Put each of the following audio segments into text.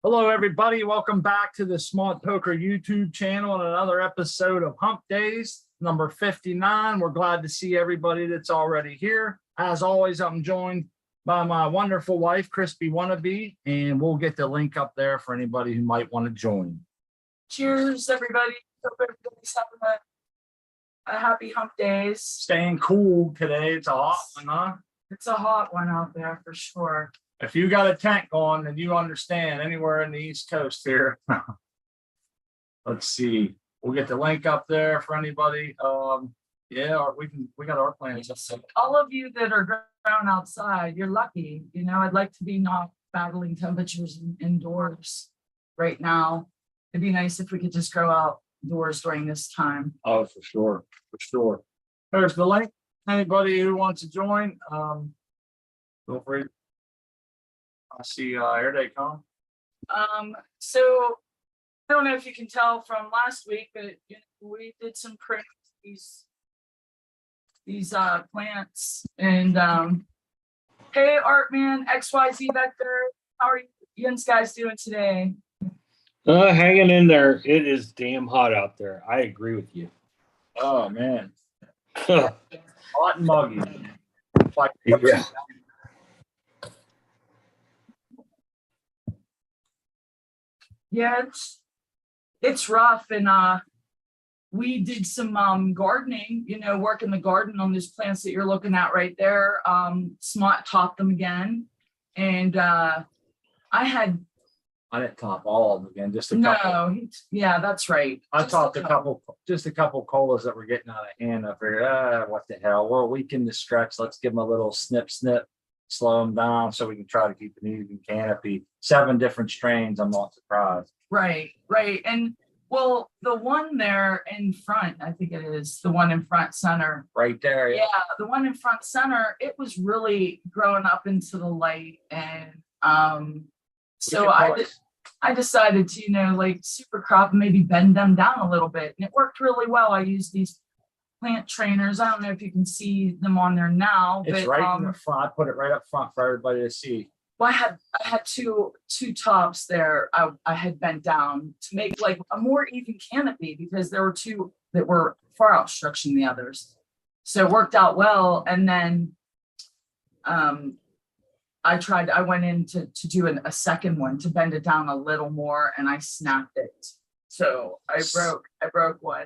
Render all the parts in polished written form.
Hello, everybody. Welcome back to the Smart Poker YouTube channel and another episode of Humpdazed, number 59. We're glad to see everybody that's already here. As always, I'm joined by my wonderful wife, Crispy Wannabe, and we'll get the link up there for anybody who might want to join. Cheers, everybody. Hope everybody's having a happy hump days. Staying cool today. It's a hot one, huh? It's a hot one out there for sure. If you got a tent going, then you understand anywhere in the East Coast here. Let's see. We'll get the link up there for anybody. Yeah, we got our plans. All of you that are ground outside, you're lucky. You know, I'd like to be not battling temperatures indoors right now. It'd be nice if we could just go outdoors during this time. Oh, for sure. For sure. There's the link. Anybody who wants to join, feel free. I see here they come. So I don't know if you can tell from last week, but you know, we did some prints these plants and hey Artman, XYZ Vector, how are you guys doing today? Hanging in there. It is damn hot out there. I agree with you. Oh man. Hot and muggy. Like, Yeah. Yeah, it's rough, and we did some gardening, you know, work in the garden on these plants that you're looking at right there. Smart topped them again, and I didn't top all of them again, just a couple. No, yeah, that's right. I topped just a couple colas that were getting out of hand. I figured, what the hell? We're a week in the stretch. Let's give them a little snip, slow them down so we can try to keep an even canopy. 7 different strains. I'm not surprised. Right. And well, the one there in front, I think it is the one in front center. Right there. Yeah, the one in front center, it was really growing up into the light. And so I decided to, you know, like super crop and maybe bend them down a little bit. And it worked really well. I used these plant trainers. I don't know if you can see them on there now. It's but, right in the front. I put it right up front for everybody to see. Well, I had two tops there. I had bent down to make like a more even canopy because there were 2 that were far outstructing the others. So it worked out well. And then I went in to do a second one to bend it down a little more, and I snapped it. So I broke one.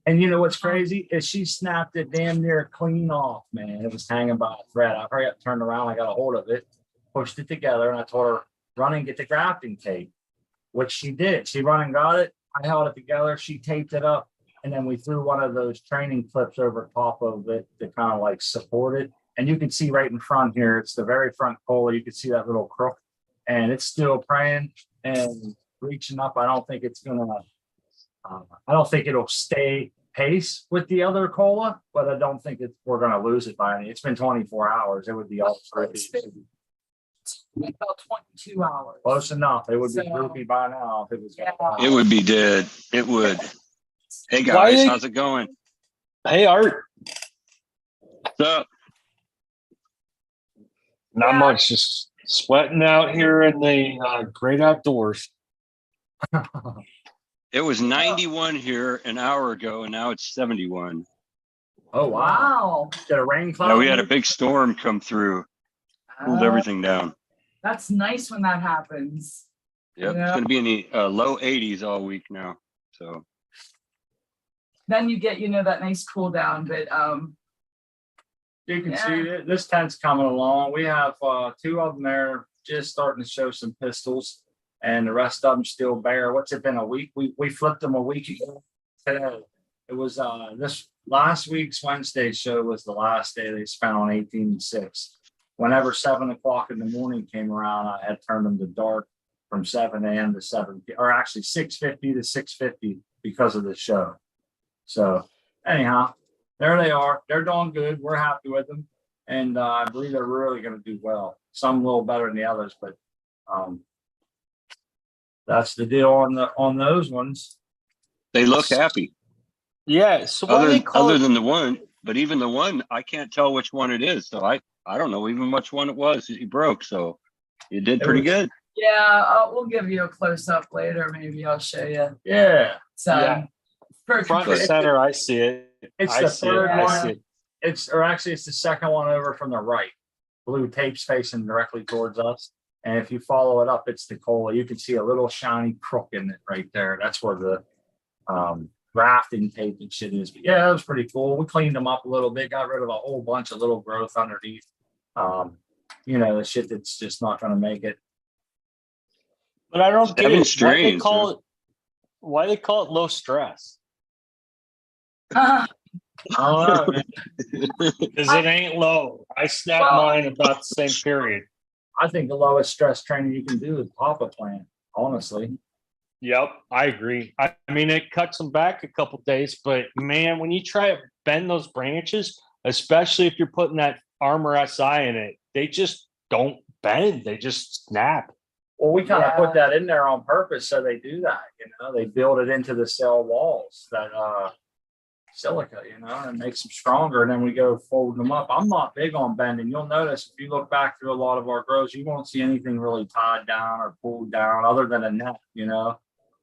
And you know what's crazy is she snapped it damn near clean off, man. It was hanging by a thread. I hurry up, turned around, I got a hold of it, pushed it together, and I told her, run and get the grafting tape, which she did. She run and got it. I held it together. She taped it up, and then we threw one of those training clips over top of it to kind of like support it. And you can see right in front here, it's the very front cola. You can see that little crook, and it's still praying and reaching up. I don't think it's gonna. I don't think it'll stay pace with the other cola, but I don't think we're going to lose it by any. It's been 24 hours. It would be all about 22 hours. Close enough. It would be droopy by now if it was. Yeah. It would be dead. It would. Hey guys, how's it going? Hey Art. What's up? Not much. Just sweating out here in the great outdoors. It was 91 here an hour ago, and now it's 71. Oh wow! Did a rain cloud? Yeah, we had a big storm come through, cooled everything down. That's nice when that happens. Yep, Yeah. it's going to be in the low 80s all week now. So Then you get, you know, that nice cool down. But you can see it. This tent's coming along. We have 2 of them there, just starting to show some pistols. And the rest of them still bare. What's it been, a week? We flipped them a week ago today. It was this last week's Wednesday show was the last day they spent on 18-6. Whenever 7 o'clock in the morning came around, I had turned them to dark from 7 a.m. to 7 p.m. or actually 6:50 to 6:50 because of the show. So anyhow, there they are. They're doing good. We're happy with them. And I believe they're really going to do well. Some a little better than the others, but that's the deal on those ones. they look happy. Yeah. So what do they call Other it? than the one, but even the one, I can't tell which one it is. So I don't know even which one it was he broke. So you did pretty good. Yeah, we'll give you a close up later. Maybe I'll show you. Yeah. So, Yeah. Front and center, I see it. It's I the see it. third I one. see it. It's the second one over from the right. Blue tape's facing directly towards us. And if you follow it up, it's the cola. You can see a little shiny crook in it right there. That's where the rafting tape and shit is. But yeah, it was pretty cool. We cleaned them up a little bit, got rid of a whole bunch of little growth underneath. The shit that's just not going to make it. But I don't get it. Strains, Why they call it low stress? I don't know, man. Because it ain't low. I snapped mine about the same period. I think the lowest stress training you can do is pop a plant, honestly. Yep, I agree. I mean, it cuts them back a couple days, but man, when you try to bend those branches, especially if you're putting that Armor SI in it, they just don't bend. They just snap. Well, we kind of put that in there on purpose, so they do that. They build it into the cell walls, that silica, and makes them stronger. And then we go folding them up. I'm not big on bending. You'll notice if you look back through a lot of our grows, you won't see anything really tied down or pulled down other than a net,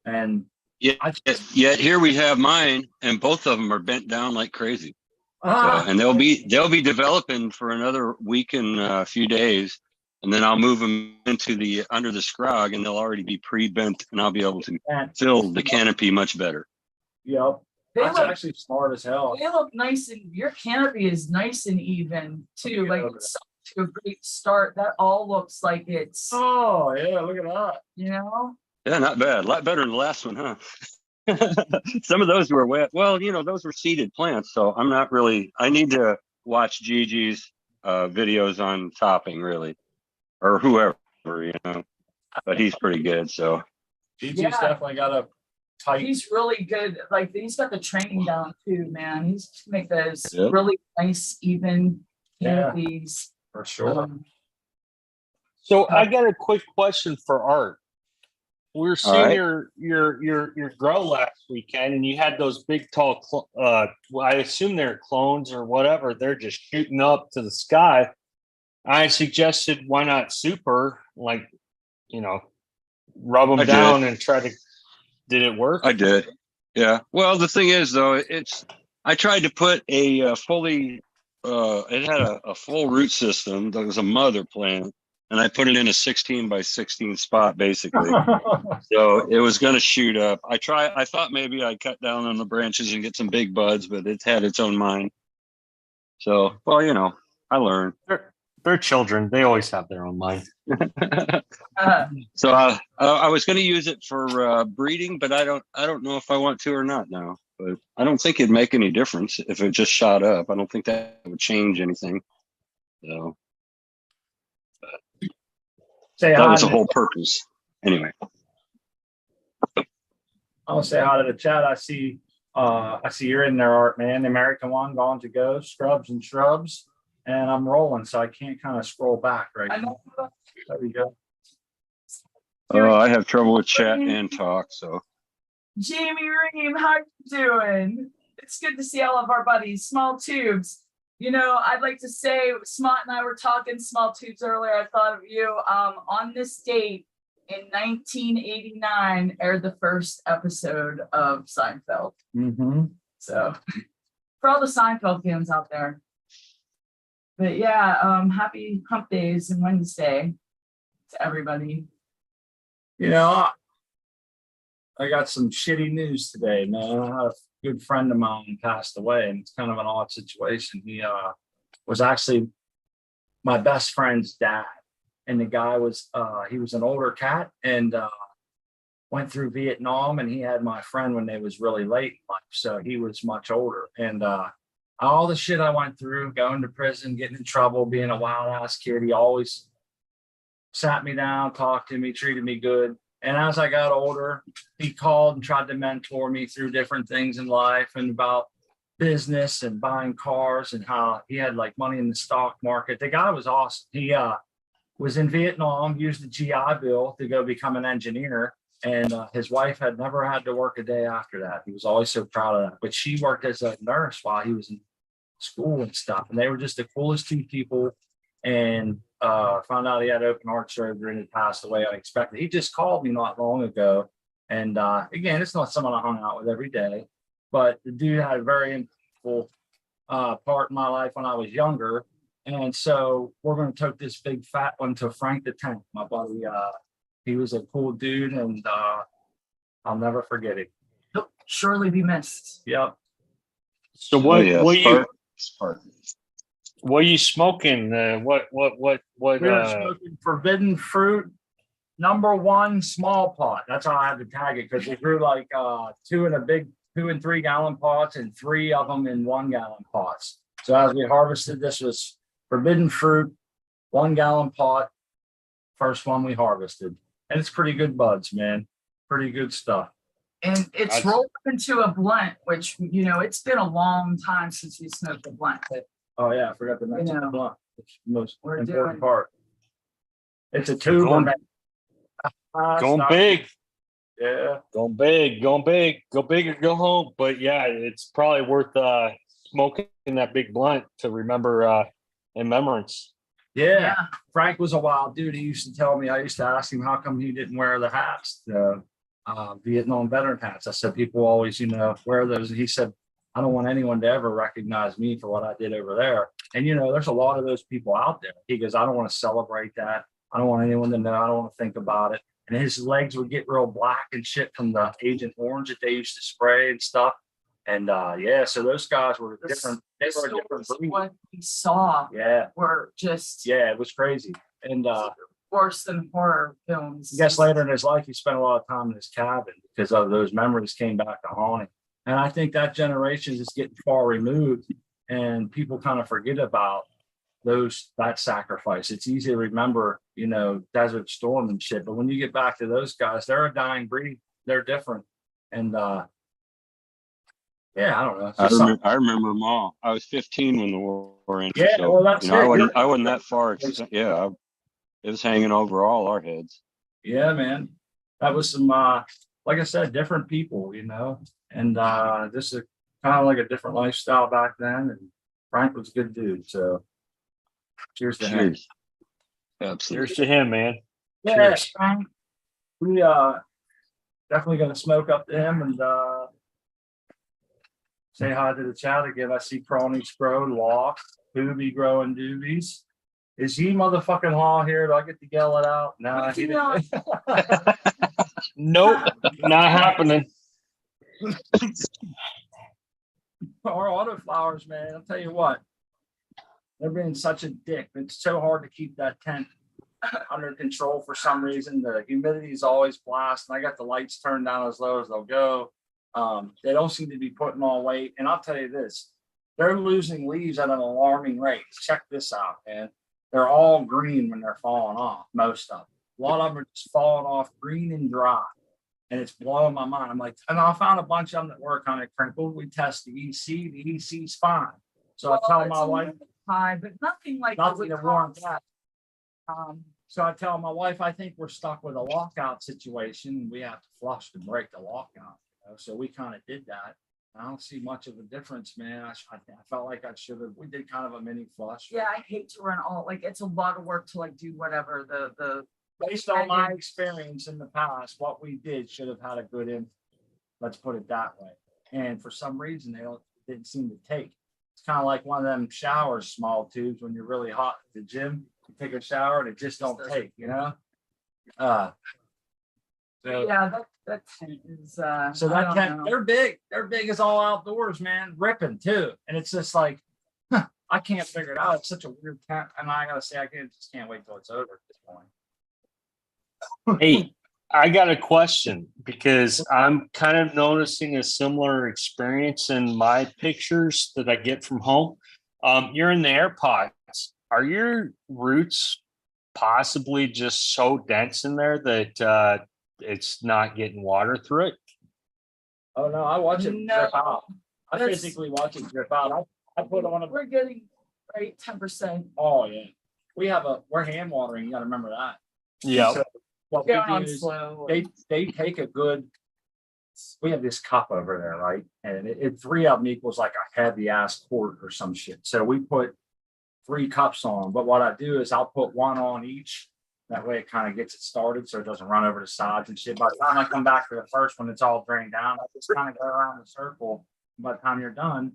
And yet here we have mine, and both of them are bent down like crazy. And they'll be developing for another week and a few days, and then I'll move them into the under the scrog, and they'll already be pre-bent, and I'll be able to fill the canopy much better. Yep. That's actually smart as hell. They look nice, and your canopy is nice and even too. Like it's to a great start. That all looks like it's. Oh yeah, look at that. Yeah, not bad. A lot better than the last one, huh? Some of those were wet. Well, those were seeded plants, so I'm not really. I need to watch Gigi's videos on topping, really, or whoever, But he's pretty good. So Gigi's definitely got a tight. He's really good. Like he's got the training down too, man. He's make those really nice, even canopies for sure. So I got a quick question for Art. We were seeing your grow last weekend, and you had those big, tall. I assume they're clones or whatever. They're just shooting up to the sky. I suggested, why not super? Rub them down and try to. Did it work? I did. Yeah. Well, the thing is, though, I tried to put a fully. It had a full root system. That was a mother plant. And I put it in a 16 by 16 spot, basically. So it was going to shoot up. I thought maybe I'd cut down on the branches and get some big buds, but it had its own mind. So, well, I learned. They're children. They always have their own mind. So I was going to use it for breeding, but I don't know if I want to or not now. But I don't think it'd make any difference if it just shot up. I don't think that would change anything. So. That was the whole purpose. Anyway. I'll say hi to the chat. I see you're in there, Art, man. The American one, gone to go, scrubs and shrubs. And I'm rolling, so I can't kind of scroll back right now. There we go. I have trouble with chat and talk, so. Jamie Ream, how you doing? It's good to see all of our buddies. Small Tubes. I'd like to say, Smart and I were talking Small Tubes earlier. I thought of you. On this date in 1989 aired the first episode of Seinfeld. Mm-hmm. So for all the Seinfeld fans out there. But yeah, happy hump days and Wednesday to everybody. I got some shitty news today, man. I had a good friend of mine passed away, and it's kind of an odd situation. He was actually my best friend's dad, and the guy was he was an older cat and went through Vietnam, and he had my friend when they was really late in life, so he was much older. And all the shit I went through, going to prison, getting in trouble, being a wild ass kid, he always sat me down, talked to me, treated me good. And as I got older, he called and tried to mentor me through different things in life and about business and buying cars and how he had like money in the stock market. The guy was awesome. He was in Vietnam, used the GI Bill to go become an engineer. And his wife had never had to work a day after that. He was always so proud of that. But she worked as a nurse while he was in school and stuff. And they were just the coolest two people. And found out he had open heart surgery and he passed away unexpectedly. He just called me not long ago. And again, it's not someone I hung out with every day, but the dude had a very impactful part in my life when I was younger. And so we're going to take this big fat one to Frank the Tank, my buddy. He was a cool dude, and I'll never forget it. He'll surely be missed. Yep. So what Spark. what are you smoking? What We were smoking forbidden fruit, #1 small pot. That's how I had to tag it, because we grew like 2 and 3 gallon pots and 3 of them in 1 gallon pots. So as we harvested, this was forbidden fruit, 1 gallon pot, first one we harvested. And it's pretty good buds, man. Pretty good stuff. And it's rolled up into a blunt, which, you know, it's been a long time since we smoked a blunt, but Oh yeah, I forgot to mention know, the blunt. It's the most we're important doing- part. It's a tuber, Going- man. going Stop. big, Yeah. going big, go big or go home. But yeah, it's probably worth smoking that big blunt to remember in remembrance. Yeah. Frank was a wild dude. He used to tell me, I used to ask him how come he didn't wear the hats, the Vietnam veteran hats. I said, people always, wear those. And he said, I don't want anyone to ever recognize me for what I did over there. And, there's a lot of those people out there. He goes, I don't want to celebrate that. I don't want anyone to know. I don't want to think about it. And his legs would get real black and shit from the Agent Orange that they used to spray and stuff. And so those guys were different. They were a different breed. what we saw Yeah. were just Yeah, it was crazy. And worse than horror films. I guess later in his life, he spent a lot of time in his cabin because of those memories came back to haunt him. And I think that generation is getting far removed, and people kind of forget about that sacrifice. It's easy to remember, Desert Storm and shit. But when you get back to those guys, they're a dying breed. They're different. And I don't know. I remember them all. I was 15 when the war ended. Yeah, so, well, that's it. I wasn't that far. Yeah, it was hanging over all our heads. Yeah, man. That was some, like I said, different people, and this is kind of like a different lifestyle back then. And Frank was a good dude. So cheers to him. Cheers. Absolutely. Cheers to him, man. Yeah, Cheers. Frank. We definitely gonna smoke up to him and say hi to the chat again. I see Cronies Grow, Lock, Doobie growing doobies. Is he motherfucking Hall here? Do I get to yell it out? No, he didn't. Nope, not happening. Our autoflowers, man. I'll tell you what. They're being such a dick. It's so hard to keep that tent under control for some reason. The humidity is always blasting. I got the lights turned down as low as they'll go. They don't seem to be putting on weight. And I'll tell you this, they're losing leaves at an alarming rate. Check this out, man. They're all green when they're falling off, most of them. A lot of them are just falling off green and dry. And it's blowing my mind. I'm like, and I found a bunch of them that were kind of crinkled. We test the EC. The EC's fine. So I tell my wife, high, but nothing like nothing to warrant that. So I tell my wife, I think we're stuck with a lockout situation. We have to flush to break the lockout. So we kind of did that. I don't see much of a difference, man. I felt like I should have. We did kind of a mini flush. Yeah, I hate to run all, like, it's a lot of work to like do whatever the Based on my experience in the past, what we did should have had a good in. Let's put it that way. And for some reason, didn't seem to take. It's kind of like one of them showers, small tubes, when you're really hot at the gym. You take a shower and it just don't take, So yeah, that tent is so that tent, they're big. They're big as all outdoors, man. Ripping too. And it's just like, I can't figure it out. It's such a weird tent. And I gotta say, just can't wait till it's over at this point. Hey, I got a question because I'm kind of noticing a similar experience in my pictures that I get from home. You're in the air pods. Are your roots possibly just so dense in there that it's not getting water through it? Oh no, I watch it drip out. I That's- physically watch it drip out. I put on a. We're getting 10%. Oh yeah, we're hand watering. You got to remember that. Yeah. So what we Going do on is slow. they take a good. We have this cup over there, right? And it 3 of them equals like a heavy ass quart or some shit. So we put 3 cups on. But what I do is I'll put one on each. That way it kind of gets it started so it doesn't run over the sides and shit. By the time I come back to the first one, it's all drained down. I just kind of go around the circle. By the time you're done,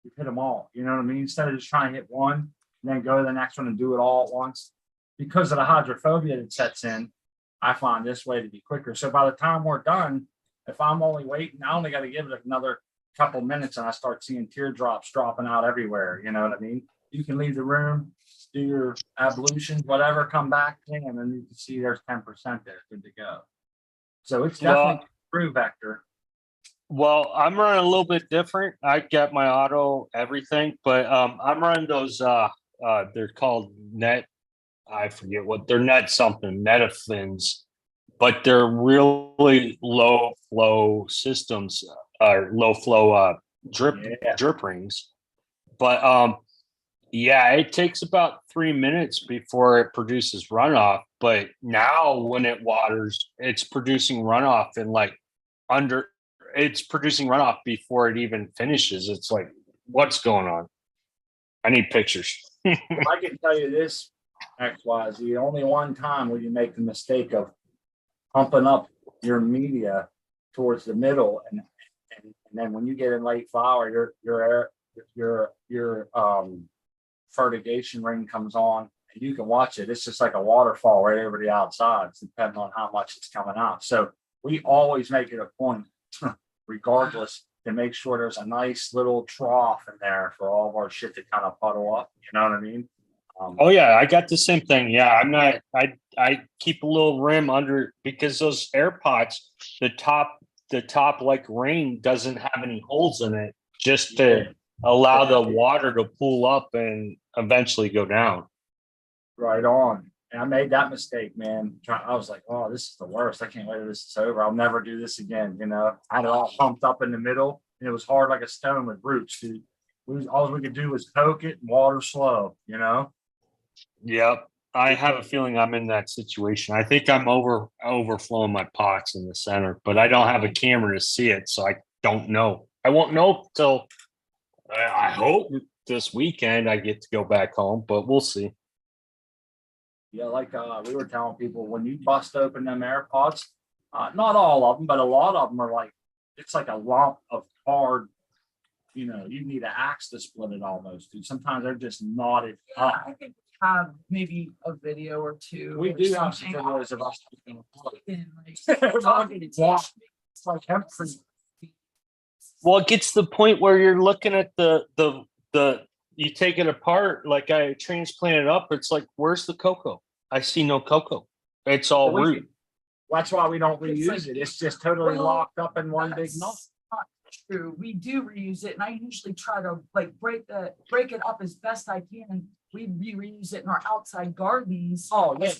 you hit them all. You know what I mean? Instead of just trying to hit one and then go to the next one and do it all at once. Because of the hydrophobia that sets in, I find this way to be quicker. So by the time we're done, if I'm only waiting, I only got to give it another couple minutes and I start seeing teardrops dropping out everywhere. You know what I mean? You can leave the room, do your ablution, whatever, come back, and then you can see there's 10% there, good to go. So it's definitely true vector. Well, I'm running a little bit different. I got my auto everything, but I'm running those they're called net. I forget what they're net something, netafins, but they're really low flow systems or low flow drip rings. But yeah, it takes about 3 minutes before it produces runoff. But now when it waters, it's producing runoff in like it's producing runoff before it even finishes. It's like, what's going on? I need pictures. I can tell you this, XYZ, only one time will you make the mistake of pumping up your media towards the middle, and then when you get in late flower, your fertigation ring comes on and you can watch it. It's just like a waterfall right over the outside, depending on how much it's coming out. So we always make it a point, regardless, to make sure there's a nice little trough in there for all of our shit to kind of puddle up. You know what I mean? Oh yeah, I got the same thing. Yeah, I'm not. I keep a little rim under because those air pots, the top like ring doesn't have any holes in it, just to allow the water to pool up and eventually go down. Right on. And I made that mistake, man. I was like, oh, this is the worst. I can't wait till this is over. I'll never do this again. You know, I had it all pumped up in the middle and it was hard like a stone with roots. Dude. All we could do was poke it and water slow, you know? Yep. I have a feeling I'm in that situation. I think I'm overflowing my pots in the center, but I don't have a camera to see it, so I don't know. I won't know till I hope this weekend I get to go back home, but we'll see. Yeah, like we were telling people, when you bust open them air pods, not all of them, but a lot of them are like, it's like a lump of hard, you know, you need an axe to split it almost, dude. Sometimes they're just knotted up. I think we have maybe a video or two. We or do have some something. videos of us. It's like hemp free. Well, it gets to the point where you're looking at the you take it apart, like I transplanted up. It's like, where's the cocoa? I see no cocoa. It's all root. That's why we don't reuse it. It's just totally locked up in one big knot. Not true. We do reuse it, and I usually try to like break it up as best I can. We reuse it in our outside gardens. Oh, yeah.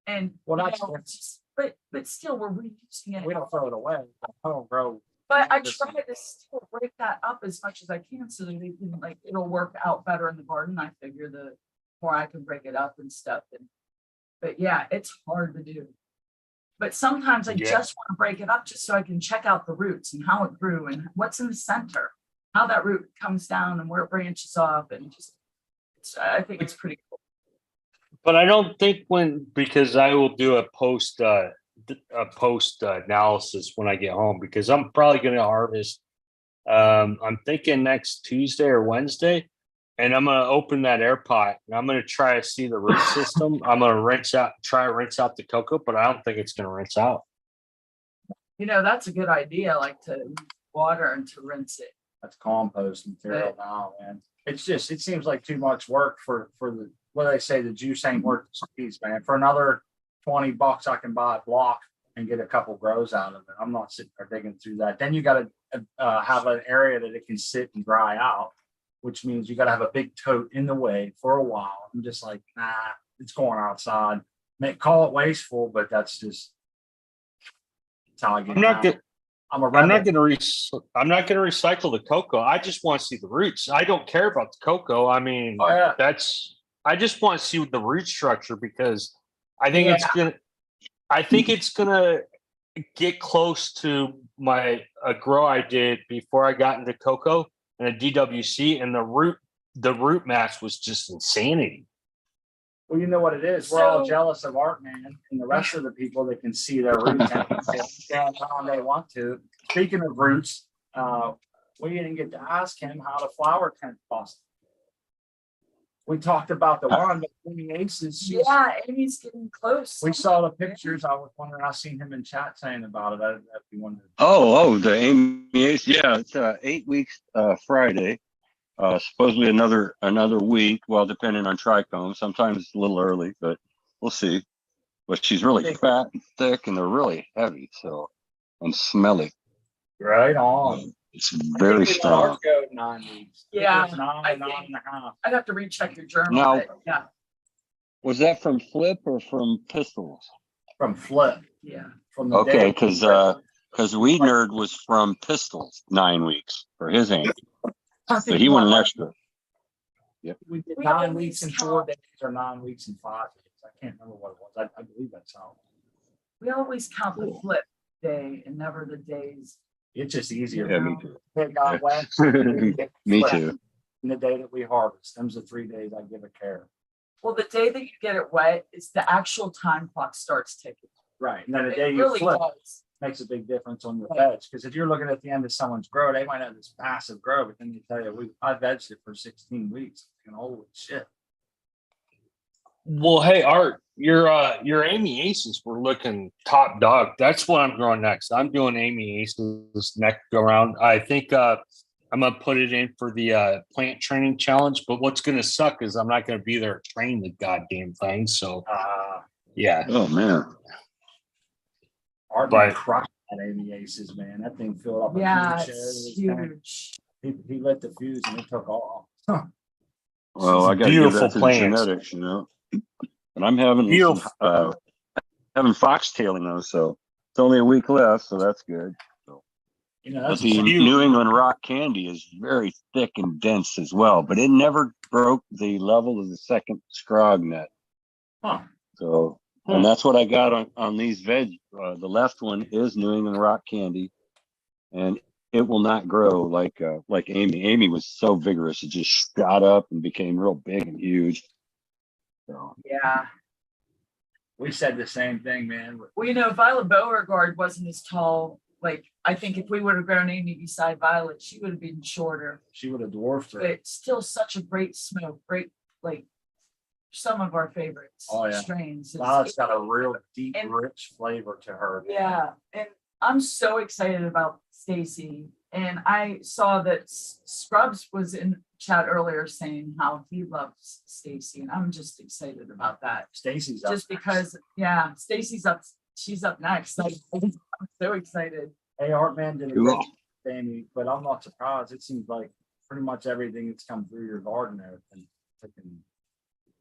And well, that's but still we're reusing it. We don't throw it away. I don't grow. But I try to still break that up as much as I can so that they can, like, it'll work out better in the garden. I figure the more I can break it up and stuff. But yeah, it's hard to do. But sometimes I just want to break it up just so I can check out the roots and how it grew and what's in the center, how that root comes down and where it branches off, and just I think it's pretty cool. But I don't think because I will do a post analysis when I get home, because I'm probably going to harvest. I'm thinking next Tuesday or Wednesday, and I'm going to open that air pot and I'm going to try to see the root system. I'm going to try to rinse out the cocoa, but I don't think it's going to rinse out. You know, that's a good idea, like to water and to rinse it. That's compost material now, man. It's just, it seems like too much work for the, what do they say, the juice ain't worth the squeeze, man. For another $20, I can buy a block and get a couple grows out of it. I'm not sitting there digging through that. Then you got to have an area that it can sit and dry out, which means you got to have a big tote in the way for a while. I'm just like, nah, it's going outside. Call it wasteful, but that's just how I get. I'm not going to recycle the cocoa. I just want to see the roots. I don't care about the cocoa. I mean, I just want to see the root structure, because I think it's gonna get close to a grow I did before I got into cocoa and a DWC, and the the root mass was just insanity. Well, you know what it is. We're all So- jealous of Art Man and the rest of the people that can see their roots anytime they want to. Speaking of roots, we didn't get to ask him how the flower tent busted. We talked about the one, but the aces. Yeah, Amy's getting close. We saw the pictures. I was wondering. I seen him in chat saying about it. If you wanted. The Amy Ace. Yeah, it's 8 weeks Friday. Supposedly another week. Well, depending on trichome. Sometimes it's a little early, but we'll see. But she's really fat and thick, and they're really heavy. So and smelly. Right on. It's very strong. Go 9 weeks. Yeah, It's nine, I nine think- and a half. I'd have to recheck your journal. Now- but yeah, Was that from Flip or from Pistols? From Flip. yeah. From the Okay, day- because Weed Nerd was from Pistols 9 weeks for his Amy. I So think he went an more- extra. we did We 9 always weeks and count- 4 days or 9 weeks and 5 days. I can't remember what it was. I believe that's how. We always count the flip day and never the days. It's just easier. Yeah, me too. It got wet. Me too. And the day that we harvest, them's the 3 days I give a care. Well, the day that you get it wet is the actual time clock starts ticking. Right. And then the It day you really flip does. makes a big difference on your Right. veg. Because if you're looking at the end of someone's grow, they might have this massive grow, but then they tell you, I vegged it for 16 weeks. And holy shit. Well, hey, Art, your Amy Aces were looking top dog. That's what I'm growing next. I'm doing Amy Aces next go around. I think I'm gonna put it in for the plant training challenge. But what's gonna suck is I'm not gonna be there to train the goddamn thing. So yeah, Oh man. Art But- crushed at Amy Aces, man. That thing filled up. a Yeah, huge it's shed. It was huge. He lit the fuse and it took off. Well, I got to give Beautiful that to the plants. genetics, you know. And I'm having Beautiful. having foxtailing those, so it's only a week left, so that's good. You know, But that's the beautiful. New England rock candy is very thick and dense as well, but it never broke the level of the second scrog net. huh. So, and that's what I got on these veg. The left one is New England rock candy, and it will not grow like Amy. Amy was so vigorous; it just shot up and became real big and huge. So, Yeah. We said the same thing, man. Well, you know, Violet Beauregard wasn't as tall. Like, I think if we would have grown Amy beside Violet, she would have been shorter. She would have dwarfed her. But still such a great smoke. Great, like, some of our favorites. Oh, yeah. Strains. Violet's got a real deep, And- rich flavor to her. Yeah, and I'm so excited about Stacy. And I saw that Scrubs was in chat earlier saying how he loves Stacy, and I'm just excited about that. Stacy's up Just next. because, yeah, Stacy's up. She's up next. I'm so excited. Hey, Artman did a Cool. great job, Amy, but I'm not surprised. It seems like pretty much everything that's come through your garden there has been taking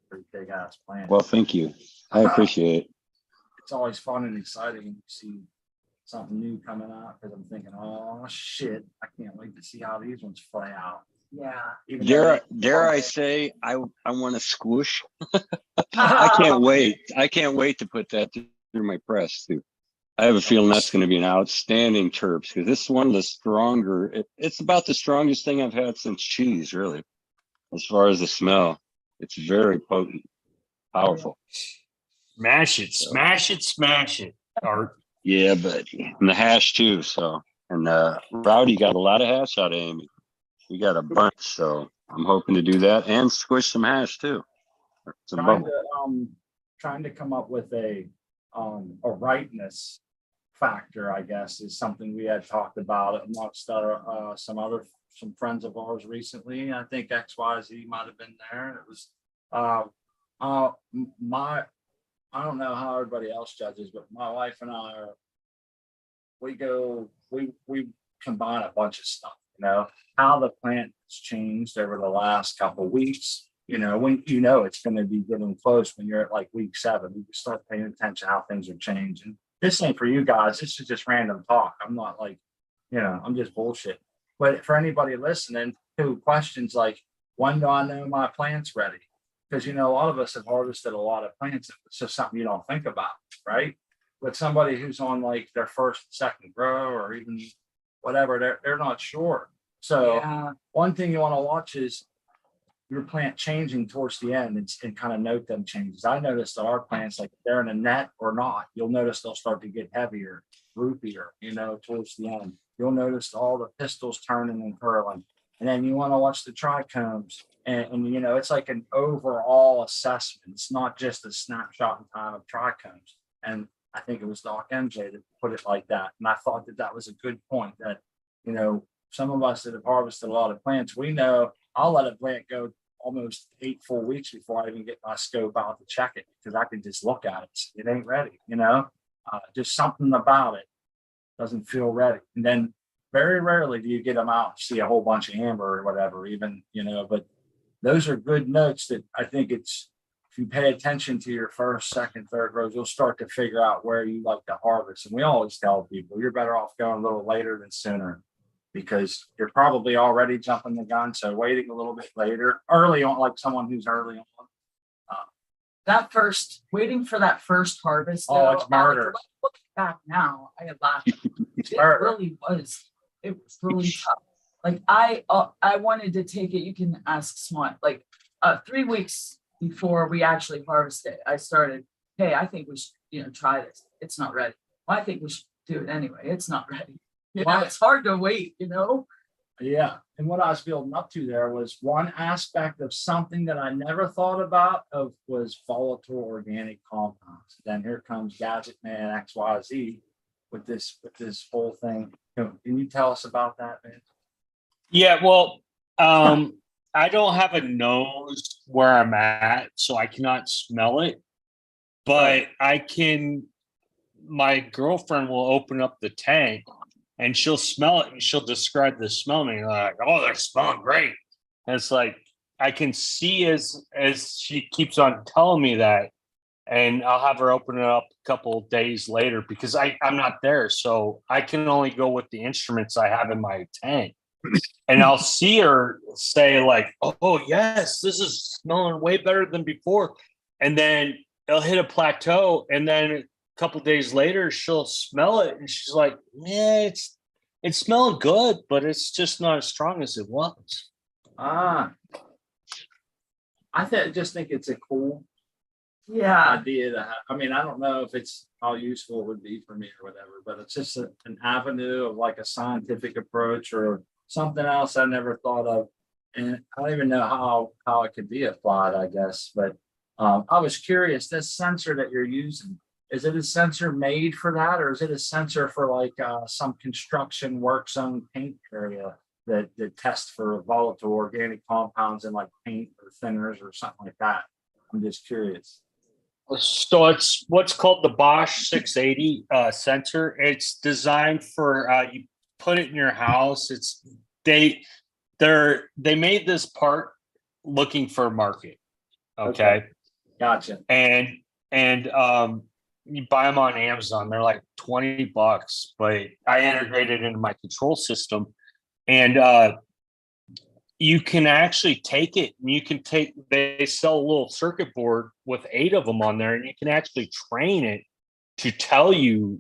pretty big ass plant. well, thank you. I appreciate it. It's always fun and exciting when you see something new coming out because I'm thinking, oh shit, I can't wait to see how these ones play out. Yeah. Even though Dare they- dare I say I want to squish? I can't wait. I can't wait to put that through my press too. I have a feeling that's going to be an outstanding terps because this is one of the stronger. It's about the strongest thing I've had since cheese, really, as far as the smell. It's very potent, powerful. smash it, smash it, smash it. Art. Yeah, buddy. And the hash too. So, and Rowdy got a lot of hash out of Amy. We got a bunch, so I'm hoping to do that and squish some hash too. Some trying bubble. to trying to come up with a rightness factor, I guess, is something we had talked about amongst some friends of ours recently. I think XYZ might have been there. It was I don't know how everybody else judges, but my wife and I we combine a bunch of stuff, you know, how the plant has changed over the last couple of weeks. You know, when you know it's going to be getting close when you're at like week 7, you can start paying attention how things are changing. This ain't for you guys. This is just random talk. I'm not like, you know, I'm just bullshit. But for anybody listening who questions like, when do I know my plant's ready? Because, you know, a lot of us have harvested a lot of plants. It's just something you don't think about, right? But somebody who's on like their first, second grow or even whatever, they're not sure. So Yeah. one thing you want to watch is your plant changing towards the end and kind of note them changes. I noticed that our plants, like if they're in a net or not, you'll notice they'll start to get heavier, roofier, towards the end. You'll notice all the pistils turning and curling. And then you want to watch the trichomes. And it's like an overall assessment. It's not just a snapshot in time of trichomes. And I think it was Doc MJ that put it like that. And I thought that was a good point that, some of us that have harvested a lot of plants, we know I'll let a plant go almost 8 full weeks before I even get my scope out to check it because I can just look at it. It ain't ready, just something about it doesn't feel ready. And then very rarely do you get them out, see a whole bunch of amber or whatever, even, but those are good notes that I think if you pay attention to your first, second, third rows, you'll start to figure out where you like to harvest. And we always tell people you're better off going a little later than sooner because you're probably already jumping the gun. So waiting a little bit later, early on, like someone who's early on. Waiting for that first harvest. Oh, it's murder. Looking back now, I laugh. It's It murder. really was. It was really tough. Like I wanted to take it. You can ask Smart. Like 3 weeks before we actually harvested, I started. Hey, I think we should, try this. It's not ready. Well, I think we should do it anyway. It's not ready. It's hard to wait. Yeah. And what I was building up to there was one aspect of something that I never thought about was volatile organic compounds. Then here comes Gadget Man XYZ with this whole thing. Can you tell us about that, man? Yeah, well, I don't have a nose where I'm at, so I cannot smell it. But my girlfriend will open up the tank and she'll smell it and she'll describe the smell to me like, oh, they're smelling great. And it's like I can see as she keeps on telling me that, and I'll have her open it up a couple of days later because I'm not there. So I can only go with the instruments I have in my tank. And I'll see her say like, oh yes, this is smelling way better than before. And then it'll hit a plateau. And then a couple of days later, she'll smell it. And she's like, yeah, it's smelling good, but it's just not as strong as it was. I just think it's a cool idea to have. I mean, I don't know if it's how useful it would be for me or whatever, but it's just an avenue of like a scientific approach or something else I never thought of. And I don't even know how it could be applied, I guess. But I was curious, this sensor that you're using, is it a sensor made for that? Or is it a sensor for like some construction work zone paint area that tests for volatile organic compounds in like paint or thinners or something like that? I'm just curious. So it's what's called the Bosch 680 sensor. It's designed for you put it in your house. They made this part looking for a market. Okay. Gotcha. And you buy them on Amazon. They're like $20, but I integrated into my control system, and you can actually take it and they sell a little circuit board with 8 of them on there, and you can actually train it to tell you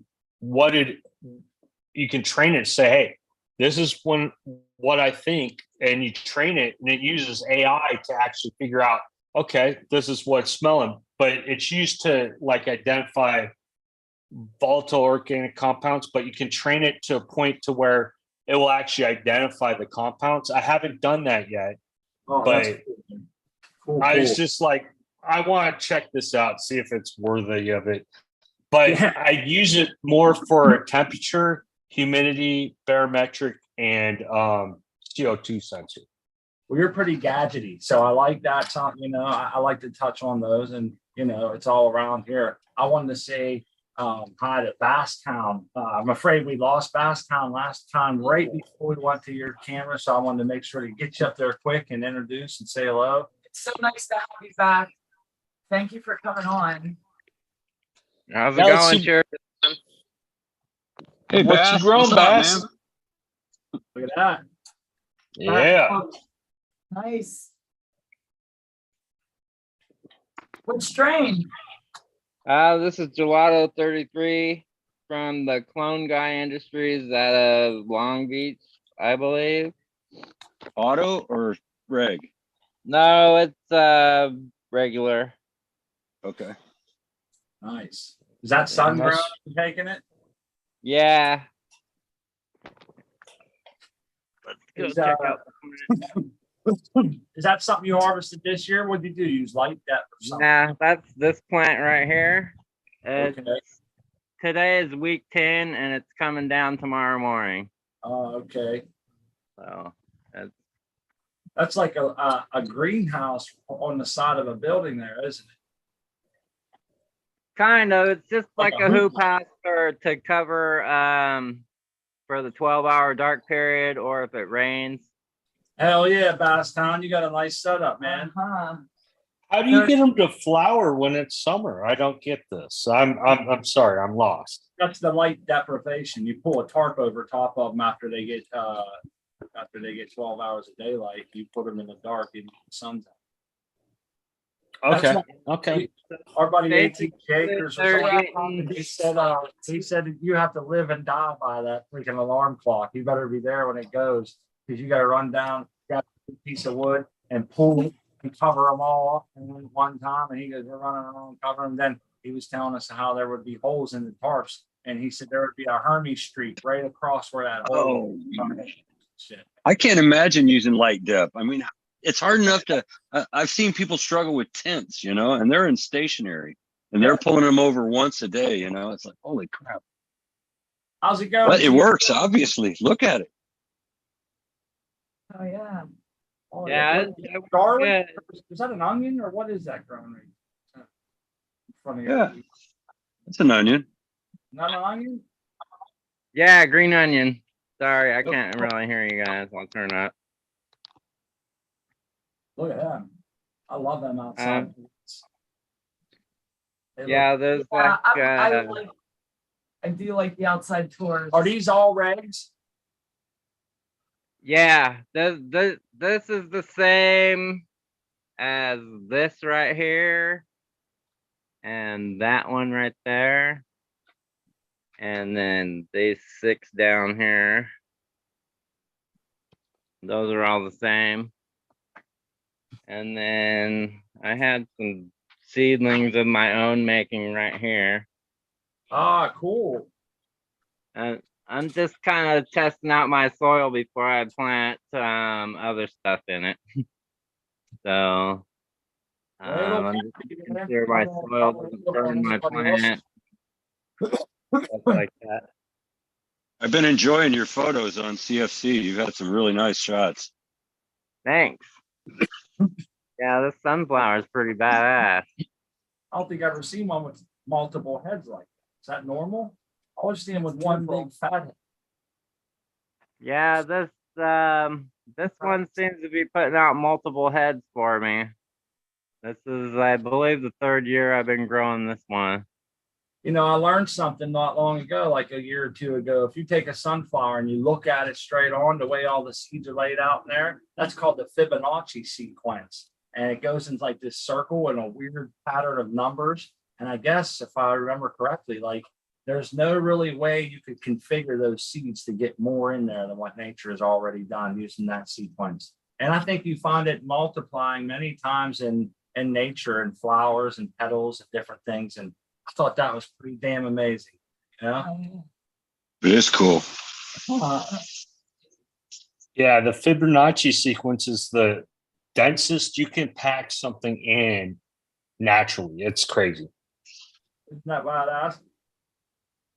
you can train it to say, hey, this is what I think. And you train it and it uses AI to actually figure out, okay, this is what's smelling, but it's used to like identify volatile organic compounds, but you can train it to a point to where it will actually identify the compounds. I haven't done that yet, but cool. I was just like, I want to check this out, see if it's worthy of it. But I use it more for temperature, humidity, barometric, and CO2 sensor. Well, you're pretty gadgety, so I like that. I like to touch on those, and it's all around here. I wanted to say hi to Basstown. I'm afraid we lost Basstown last time right before we went to your camera, so I wanted to make sure to get you up there quick and introduce and say hello. It's so nice to have you back. Thank you for coming on. How's it going, Jared? Hey, What Bass, you growing, what's up, Bass? man? Look at that. Yeah. Nice. What strain? This is Gelato 33 from the Clone Guy Industries out of Long Beach, I believe. Auto or reg? No, it's regular. Okay. Nice. Is that sun grown? You taking it? Yeah. Let's go Is, check out. Is that something you harvested this year? What did you do? Use light depth or something? Nah, that's this plant right here. It's, Okay. Today is week 10 and it's coming down tomorrow morning. Oh, okay. So That's like a greenhouse on the side of a building there, isn't it? kind of, it's just Like like a a hoop hoop house to cover for the 12-hour dark period or if it rains. Hell yeah, Basstown. You got a nice setup, man. Uh-huh. How do you get them to flower when it's summer? I don't get this. I'm sorry, I'm lost. That's the light deprivation. You pull a tarp over top of them after they get 12 hours of daylight. You put them in the dark and the sun's out. Okay. That's Okay. Our buddy Basically, AT Jakers or they're something, getting- he said you have to live and die by that freaking alarm clock. You better be there when it goes because you got to run down, grab a piece of wood and pull it and cover them all up in one time. And he goes, we're running around covering them. Then he was telling us how there would be holes in the tarps. And he said there would be a Hermes streak right across where that hole is. Shit. I can't imagine using light depth. I mean, it's hard enough to. I've seen people struggle with tents, and they're in stationary, and they're pulling them over once a day. It's like, holy crap! How's it going? But it works, obviously. Look at it. Oh, yeah. Oh, Yeah, garlic? yeah. Is that an onion or what is that growing right in front of you? Yeah. It's an onion. Not an onion? Yeah, green onion. Sorry, I can't really hear you guys. I'll turn up. Look at them. I love them outside. They Yeah, look- there's Yeah, like I do like the outside tours. Are these all regs? yeah, this is the same as this right here and that one right there. And then these 6 down here. Those are all the same. And then I had some seedlings of my own making right here. Ah, cool. And I'm just kind of testing out my soil before I plant other stuff in it. So I'm just making sure my soil doesn't burn my plant. Stuff like that. I've been enjoying your photos on CFC. You've had some really nice shots. Thanks. Yeah, this sunflower is pretty badass. I don't think I've ever seen one with multiple heads like that. Is that normal? I always see them with one big fat head. Yeah, this one seems to be putting out multiple heads for me. This is, I believe, the 3rd year I've been growing this one. I learned something not long ago, like a year or two ago. If you take a sunflower and you look at it straight on, the way all the seeds are laid out in there, that's called the Fibonacci sequence. And it goes in like this circle in a weird pattern of numbers. And I guess if I remember correctly, like there's no really way you could configure those seeds to get more in there than what nature has already done using that sequence. And I think you find it multiplying many times in nature and flowers and petals and different things. And I thought that was pretty damn amazing. Oh, It is cool. Yeah, the Fibonacci sequence is the densest you can pack something in naturally. It's crazy. Isn't that badass?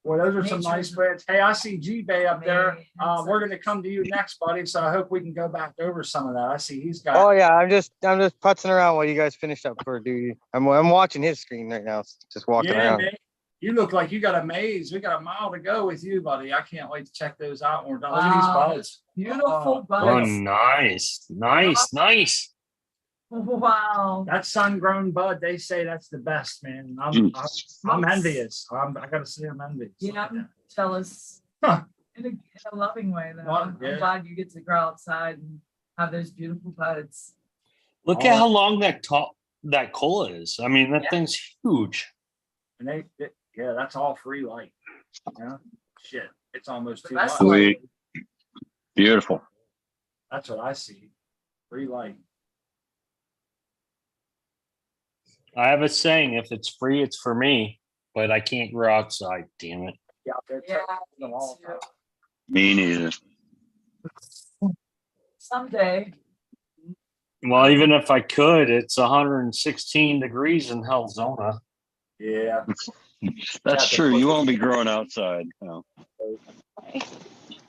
Well, those are some nice spreads. Hey, I see G-Bay up there. We're going to come to you next, buddy. So I hope we can go back over some of that. I see he's got. Oh yeah, I'm just putzing around while you guys finish up for duty. I'm watching his screen right now, just walking around. Man. You look like you got a maze. We got a mile to go with you, buddy. I can't wait to check those out when we're done. Look at these buds. Beautiful Oh, buds. nice. Wow. That sun-grown bud, they say that's the best, man. I'm envious. I got to say I'm envious. Yeah, jealous. Huh. In a loving way, though. Well, yeah. I'm glad you get to grow outside and have those beautiful buds. Look at how long that cola is. I mean, that thing's huge. And yeah, that's all free light. Shit, it's almost The too best much. Sweet. Beautiful. That's what I see. Free light. I have a saying: if it's free, it's for me. But I can't grow outside. Damn it. Yeah, out there Yeah, them all the time. Me neither. someday. Well, even if I could, it's 116 degrees in Hellzona. Yeah. That's the true. You push- won't be growing outside. No.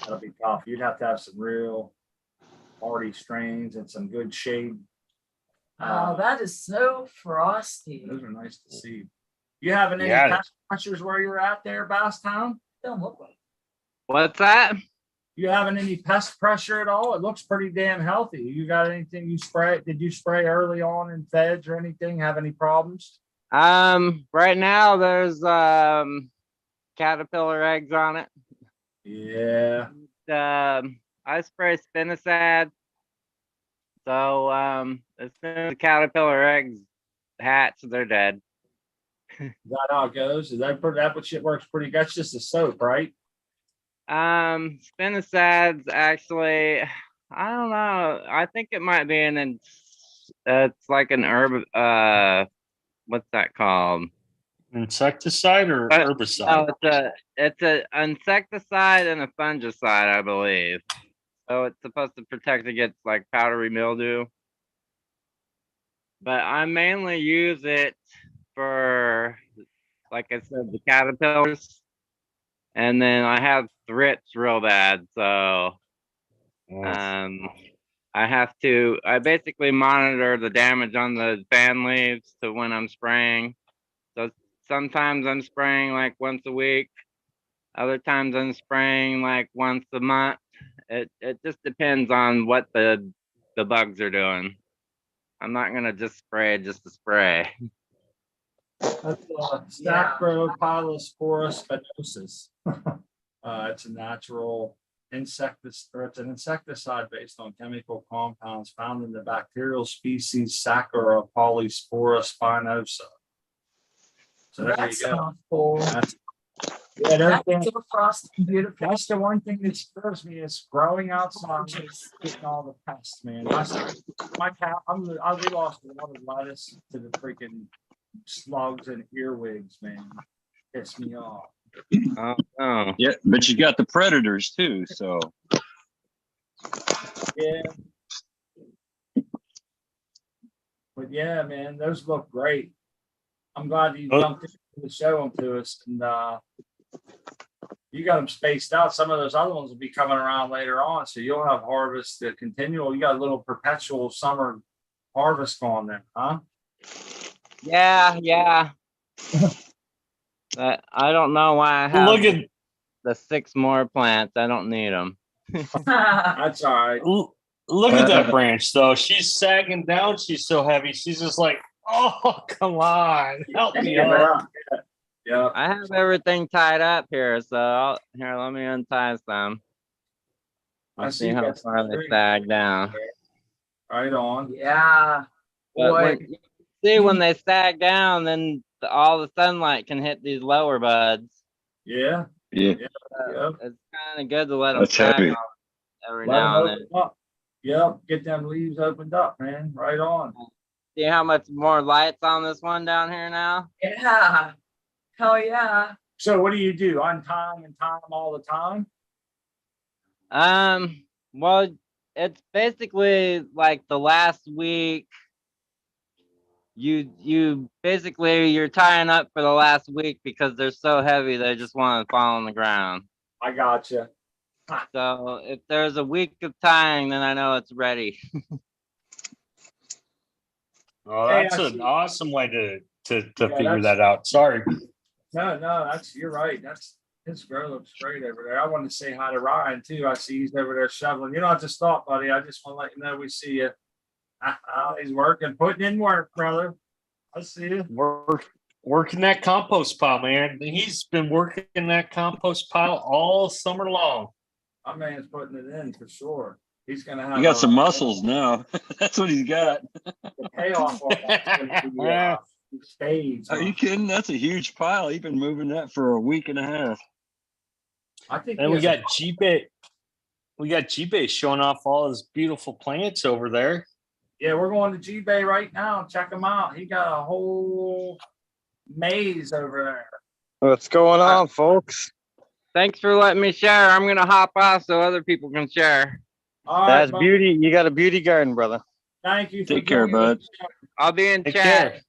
That'll be tough. You'd have to have some real hardy strains and some good shade. Oh, that is so frosty. Those are nice to see. You having any Yeah. pest pressures where you're at there, Basstown? Don't look like. What's that? You having any pest pressure at all? It looks pretty damn healthy. You got anything you spray? Did you spray early on in feds or anything? Have any problems? Right now there's caterpillar eggs on it. Yeah. I spray spinosad. So as soon as the caterpillar eggs hatch, they're dead. Is that how it goes? Is that what shit works pretty good? That's just a soap, right? Spinosad's actually, I don't know. I think it might be it's like an herb. What's that called? Insecticide or herbicide? No, it's a insecticide and a fungicide, I believe. So it's supposed to protect against like powdery mildew. But I mainly use it for, like I said, the caterpillars. And then I have thrips real bad, so I basically monitor the damage on the fan leaves to when I'm spraying. So sometimes I'm spraying like once a week. Other times I'm spraying like once a month. It just depends on what the bugs are doing. I'm not gonna just spray just to spray. That's Staphylococcus spinosus. It's a natural insecticide, or it's an insecticide based on chemical compounds found in the bacterial species Saccharopolyspora spinosa. So there That you go. sounds cool. Yeah, That is so frosty and beautiful. that's the one thing that scares me is growing outside, getting all the pests, man. My cat, we lost a lot of lettuce to the freaking slugs and earwigs, man. Piss me off. Oh. Yeah, but you got the predators too. So Yeah. But yeah, man, those look great. I'm glad you jumped in to show them to us, and you got them spaced out. Some of those other ones will be coming around later on, so you'll have harvest continual. You got a little perpetual summer harvest going there, huh? Yeah. But I don't know why I have Look at the 6 more plants. I don't need them. That's all right. look at that branch though. She's sagging down. She's so heavy. She's just like, oh, come on, help me out. Yeah. I have everything tied up here, so here, let me untie some. I See how that's far they great. sag down. Right on. Yeah. But Boy. when they sag down, then all the sunlight can hit these lower buds. Yeah. yeah, Yep. It's kind of good to let them That's sag heavy. on every Let 'em now and then. open up. Yep. Get them leaves opened up, man. Right on. See how much more light's on this one down here now? Yeah. Hell yeah. So what do you do? Untie them and tie them all the time? Well, it's basically like the last week. You basically you're tying up for the last week because they're so heavy they just want to fall on the ground. I got you. So if there's a week of tying, then I know it's ready. Oh, Hey, that's I an see. awesome way to figure that's- that out. Sorry. No, you're right. His grow looks great over there. I want to say hi to Ryan too. I see he's over there shoveling. You don't have to stop, buddy. I just want to let you know we see you. He's working, putting in work, brother. I see you. Working that compost pile, man. He's been working that compost pile all summer long. My man's putting it in for sure. He's gonna have. you got some muscles now. That's what he's got. The payoff on that's gonna be spades. Are you kidding? That's a huge pile. He's been moving that for a week and a half. I think. And we got G-Bay. We got G-Bay showing off all his beautiful plants over there. Yeah, we're going to G-Bay right now. Check him out. He got a whole maze over there. What's going on, folks? Thanks for letting me share. I'm gonna hop off so other people can share. All right, That's bud. beauty. You got a beauty garden, brother. Thank you. For Take care, joining bud. us. I'll be in Take chat. care.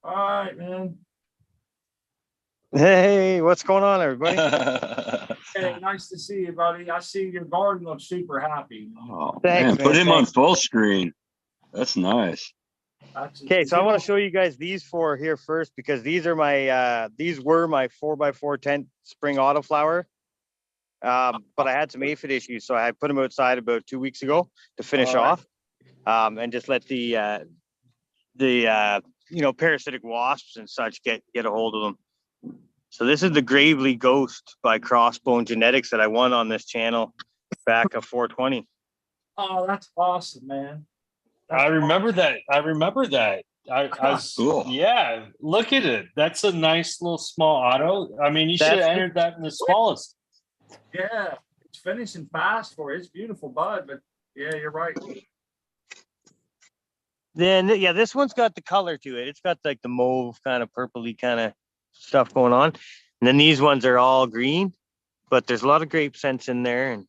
All right, man. Hey, what's going on, everybody? Hey, nice to see you, buddy. I see your garden looks super happy. Oh, Thanks, man, put man, him on thanks. full screen. That's nice. Okay, so I want to show you guys these four here first because these are my these were my 4x4 tent spring autoflower. But I had some aphid issues, so I put them outside about 2 weeks ago to finish off, and just let the parasitic wasps and such get a hold of them. So this is the Gravely Ghost by Crossbone Genetics that I won on this channel back at 420. Oh, that's awesome, man. I remember that. I was, Cool. yeah, look at it. That's a nice little small auto. I mean, you should have That's- entered that in the smallest. Yeah, it's finishing fast for it. It's beautiful bud, but yeah, you're right. Then yeah, this one's got the color to it. It's got like the mauve kind of purpley kind of stuff going on. And then these ones are all green, but there's a lot of grape scents in there, and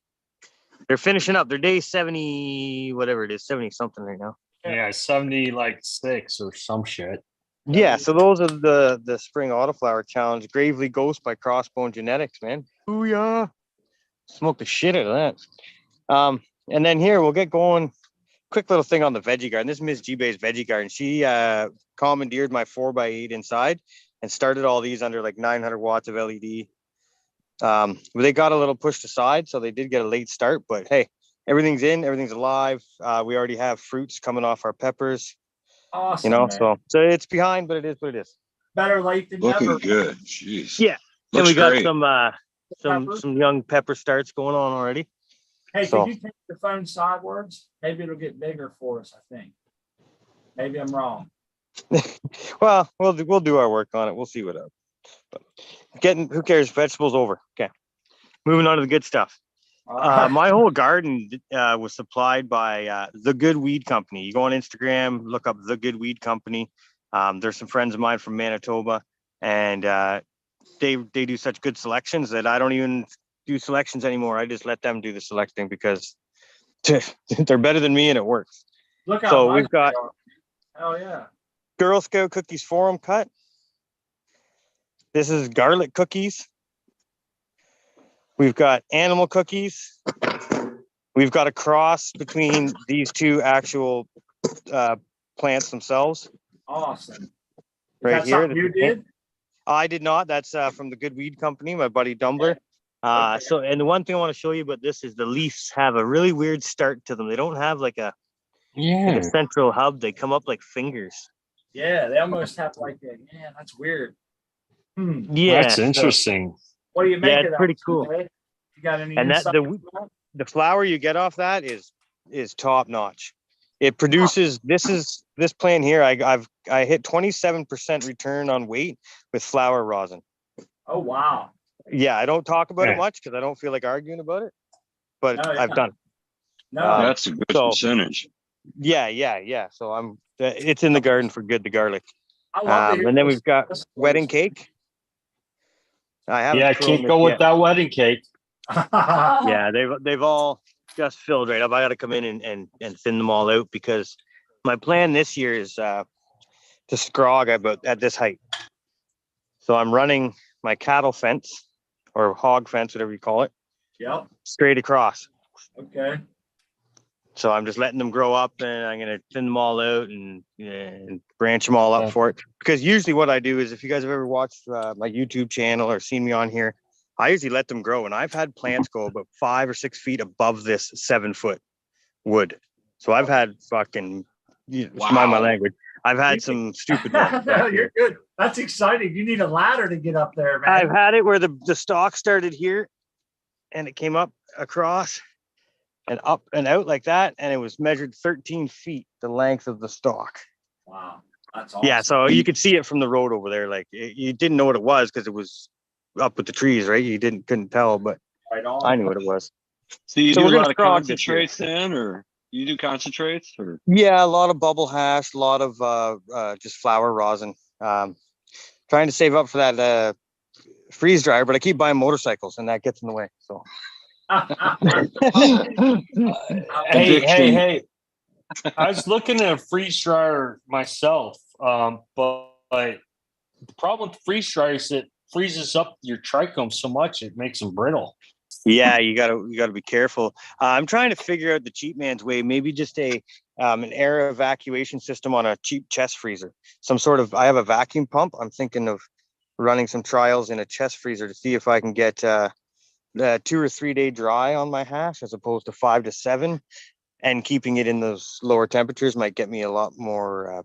they're finishing up. They're day 70, whatever it is, 70 something right now. Yeah, 76 or some shit. Yeah, so those are the spring autoflower challenge. Gravely Ghost by Crossbone Genetics, man. Booyah. Smoke the shit out of that. And then here we'll get going. Quick little thing on the veggie garden. This is Miss G-Bay's veggie garden. She commandeered my 4x8 inside and started all these under like 900 watts of LED. They got a little pushed aside, so they did get a late start, but hey, everything's in, everything's alive. We already have fruits coming off our peppers, Awesome, man. So it's behind, but it is what it is. Better late than Looking never. good. Jeez. Yeah. And Looks we got great. some young pepper starts going on already. Hey, So- can you take the phone sideways? Maybe it'll get bigger for us, I think. Maybe I'm wrong. Well, we'll do our work on it. We'll see what up. Who cares? Vegetables over. Okay. Moving on to the good stuff. All right. My whole garden was supplied by The Good Weed Company. You go on Instagram, look up The Good Weed Company. There's some friends of mine from Manitoba, and they do such good selections that I don't even do selections anymore. I just let them do the selecting because they're better than me and it works. Look how So nice we've got they are. Hell yeah. Girl Scout cookies forum cut. This is garlic cookies. We've got animal cookies. We've got a cross between these two actual plants themselves. Awesome. Is Right that here, something you did? I did not. That's from the Good Weed Company, my buddy Dumbler. Okay. So, and the one thing I want to show you about this is the leaves have a really weird start to them. They don't have like a central hub. They come up like fingers. Yeah, they almost have like a, yeah, that's weird. Yeah, That's interesting. What do you make Yeah, of it's that? pretty cool. Jay? You got any And that insight? the flour you get off that is top notch. It produces this plant here. I hit 27% return on weight with flour rosin. Oh wow. Yeah, I don't talk about it Yeah. much because I don't feel like arguing about it, but Oh, yeah. I've done. No, That's a good so- percentage. Yeah. So it's in the garden for good, the garlic. I love to hear And then this- we've got this wedding voice. cake. I haven't. Yeah, thrown can't this go with yet. that wedding cake. Yeah, they've all just filled right up. I got to come in and thin them all out because my plan this year is to scrog about at this height. So I'm running my cattle fence or hog fence, whatever you call it, Yep. straight across. Okay. So I'm just letting them grow up, and I'm gonna thin them all out and branch them all up Yeah. for it. Because usually what I do is, if you guys have ever watched my YouTube channel or seen me on here, I usually let them grow, and I've had plants go about 5 or 6 feet above this 7-foot wood. So I've had fucking, mind my Wow. language. I've had some stupid ones. back No, here. you're good. That's exciting. You need a ladder to get up there, man. I've had it where the stalk started here, and it came up across and up and out like that, and it was measured 13 feet the length of the stalk. Wow. That's awesome. Yeah, so you could see it from the road over there. Like you didn't know what it was because it was up with the trees, right? You couldn't tell, but Right on. I knew what it was. So you So do we're a gonna lot of scrog this year. concentrates then, or You do concentrates or? Yeah, a lot of bubble hash, a lot of just flour rosin. Trying to save up for that freeze dryer, but I keep buying motorcycles and that gets in the way. So Hey! I was looking at a freeze dryer myself, but the problem with freeze dryer is it freezes up your trichomes so much it makes them brittle. yeah, you gotta be careful. I'm trying to figure out the cheap man's way. Maybe just an air evacuation system on a cheap chest freezer. Some sort of. I have a vacuum pump. I'm thinking of running some trials in a chest freezer to see if I can get 2 or 3 day dry on my hash as opposed to 5 to 7, and keeping it in those lower temperatures might get me a lot more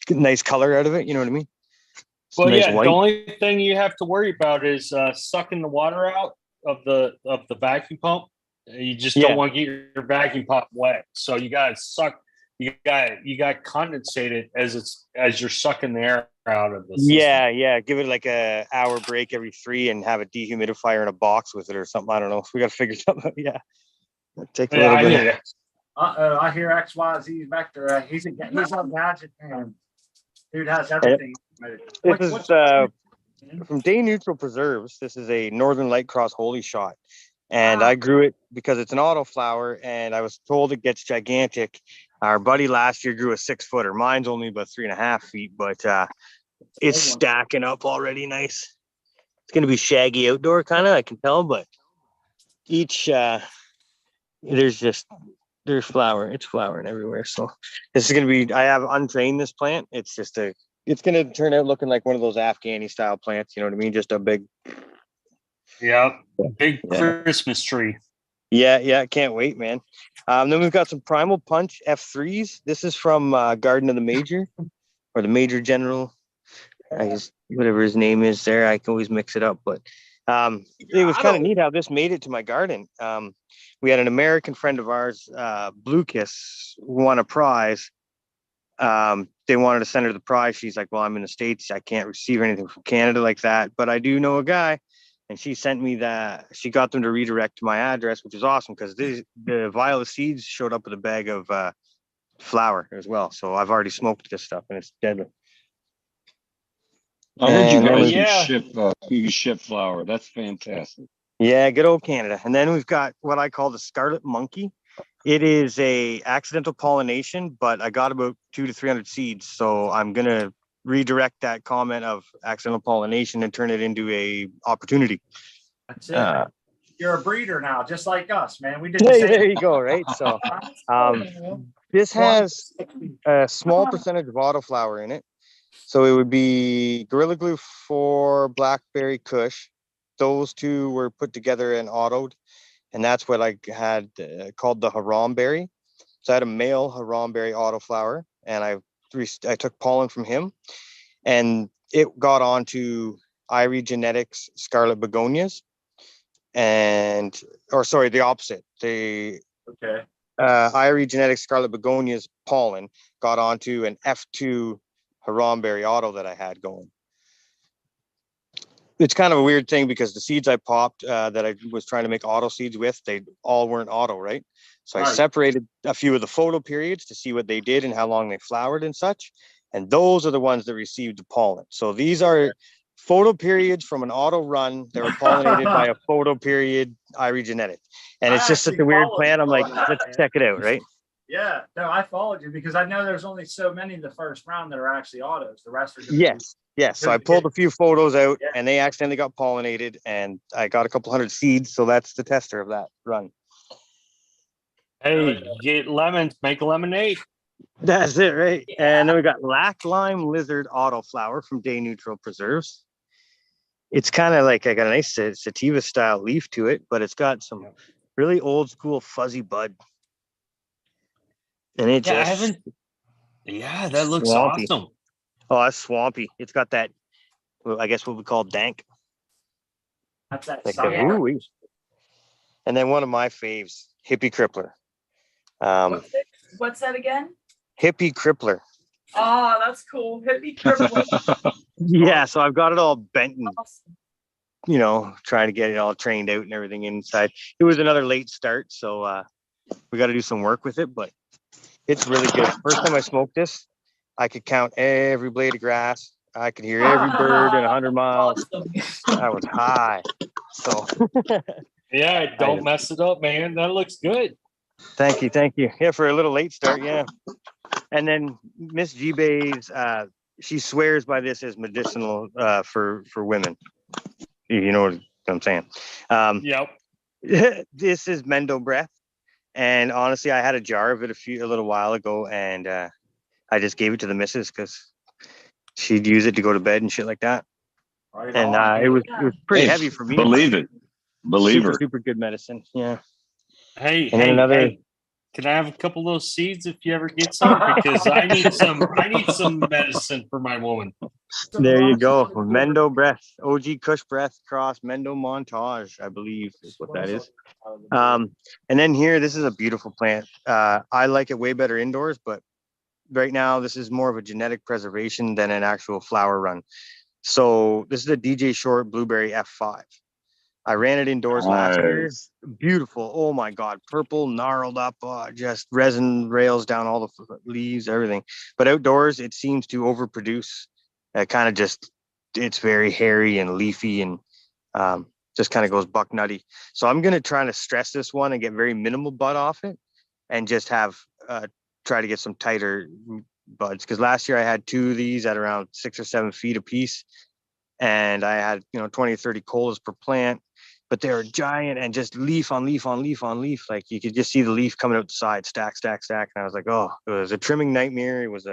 nice color out of it. You know what I mean? Well, Nice yeah. white. The only thing you have to worry about is sucking the water out of the vacuum pump. You just don't want to get your vacuum pump wet. So you got to suck. You got condensate it as you're sucking the air out of the system. Yeah. Give it like a hour break every 3 and have a dehumidifier in a box with it or something. I don't know. We got to figure something out. Yeah. Take a little bit. I hear XYZ Vector. He's a gadget man. Dude has everything. This is from Day Neutral Preserves. This is a Northern Light Cross Holy Shot. And I grew it because it's an autoflower, and I was told it gets gigantic. Our buddy last year grew a 6-footer. Mine's only about 3.5 feet, but it's stacking up already nice. It's going to be shaggy outdoor kind of, I can tell, but each, there's flower. It's flowering everywhere. So this is going to be, I have untrained this plant. It's going to turn out looking like one of those Afghani style plants. You know what I mean? Just a big. Yeah. Big Christmas tree. Yeah. Can't wait, man. Then we've got some Primal Punch F3s. This is from Garden of the Major or the Major General. I guess whatever his name is there. I can always mix it up, but it was kind of neat how this made it to my garden. We had an American friend of ours, Blue Kiss, won a prize. They wanted to send her the prize. She's like, well, I'm in the States. I can't receive anything from Canada like that, but I do know a guy. And she sent me she got them to redirect to my address, which is awesome because the vial of seeds showed up with a bag of flour as well. So I've already smoked this stuff and it's deadly. I heard you guys Yeah. ship flour. That's fantastic. Yeah, good old Canada. And then we've got what I call the Scarlet Monkey. It is a accidental pollination, but I got about 200 to 300 seeds. So I'm going to redirect that comment of accidental pollination and turn it into a opportunity. That's it. You're a breeder now, just like us, man. We did the Hey, same. there you go, right? So this has a small percentage of autoflower in it. So it would be Gorilla Glue 4, Blackberry Kush. Those two were put together and autoed. And that's what I had called the Haramberry. So I had a male Haramberry autoflower, and I took pollen from him, and it got onto Irie Genetics Scarlet Begonias, the opposite. Irie Genetics Scarlet Begonias pollen got onto an F2 Haramberry auto that I had going. It's kind of a weird thing because the seeds I popped that I was trying to make auto seeds with, they all weren't auto, right? So I separated a few of the photo periods to see what they did and how long they flowered and such. And those are the ones that received the pollen. So these are photo periods from an auto run that were pollinated by a photo period Irie Genetic. And it's just such a weird plant. I'm like, let's check it out, right? Yeah, no, I followed you because I know there's only so many in the first round that are actually autos. The rest are Yes. So I pulled a few photos out and they accidentally got pollinated and I got a couple hundred seeds. So that's the tester of that run. Hey, get lemons, make lemonade. That's it, right? And then we got Lac Lime Lizard Autoflower from Day Neutral Preserves. It's kind of like I got a nice sativa style leaf to it, but it's got some really old school fuzzy bud. And it that looks swampy. Awesome. Oh, that's swampy. It's got that, I guess what we call dank. That's that like and then one of my faves, Hippie Crippler. What's that again? Hippie Crippler. Oh, that's cool. Hippie Crippler. Yeah, so I've got it all bent and, trying to get it all trained out and everything inside. It was another late start, so We got to do some work with it, but it's really good. First time I smoked this, I could count every blade of grass. I could hear every bird in 100 miles. I was high. So Yeah, don't mess it up, man. That looks good. thank you. Yeah, for a little late start, yeah. And then Miss G-Bay's, she swears by this as medicinal for women. You know what I'm saying? Yep. This is Mendo Breath. And honestly, I had a jar of it a little while ago, and I just gave it to the missus because she'd use it to go to bed and shit like that. Right And on. it was pretty Hey, heavy for me. Believe it. Believe her. Super good medicine. Yeah. Hey, And then another. hey, can I have a couple of those seeds if you ever get some? Because I need some medicine for my woman. There you go. Mendo Breath, OG Kush Breath cross Mendo Montage, I believe is what that is. And then here, this is a beautiful plant. I like it way better indoors, but right now this is more of a genetic preservation than an actual flower run. So this is a DJ Short Blueberry F5. I ran it indoors last year. Beautiful. Oh my God. Purple, gnarled up, just resin rails down all the leaves, everything. But outdoors, it seems to overproduce. Kind of just, it's very hairy and leafy and just kind of goes buck nutty. So I'm going to try to stress this one and get very minimal bud off it and just have, try to get some tighter buds. Because last year I had 2 of these at around 6 or 7 feet a piece. And I had, 20 or 30 colas per plant, but they were giant and just leaf on leaf on leaf on leaf. Like you could just see the leaf coming out the side, stack. And I was like, oh, it was a trimming nightmare. It was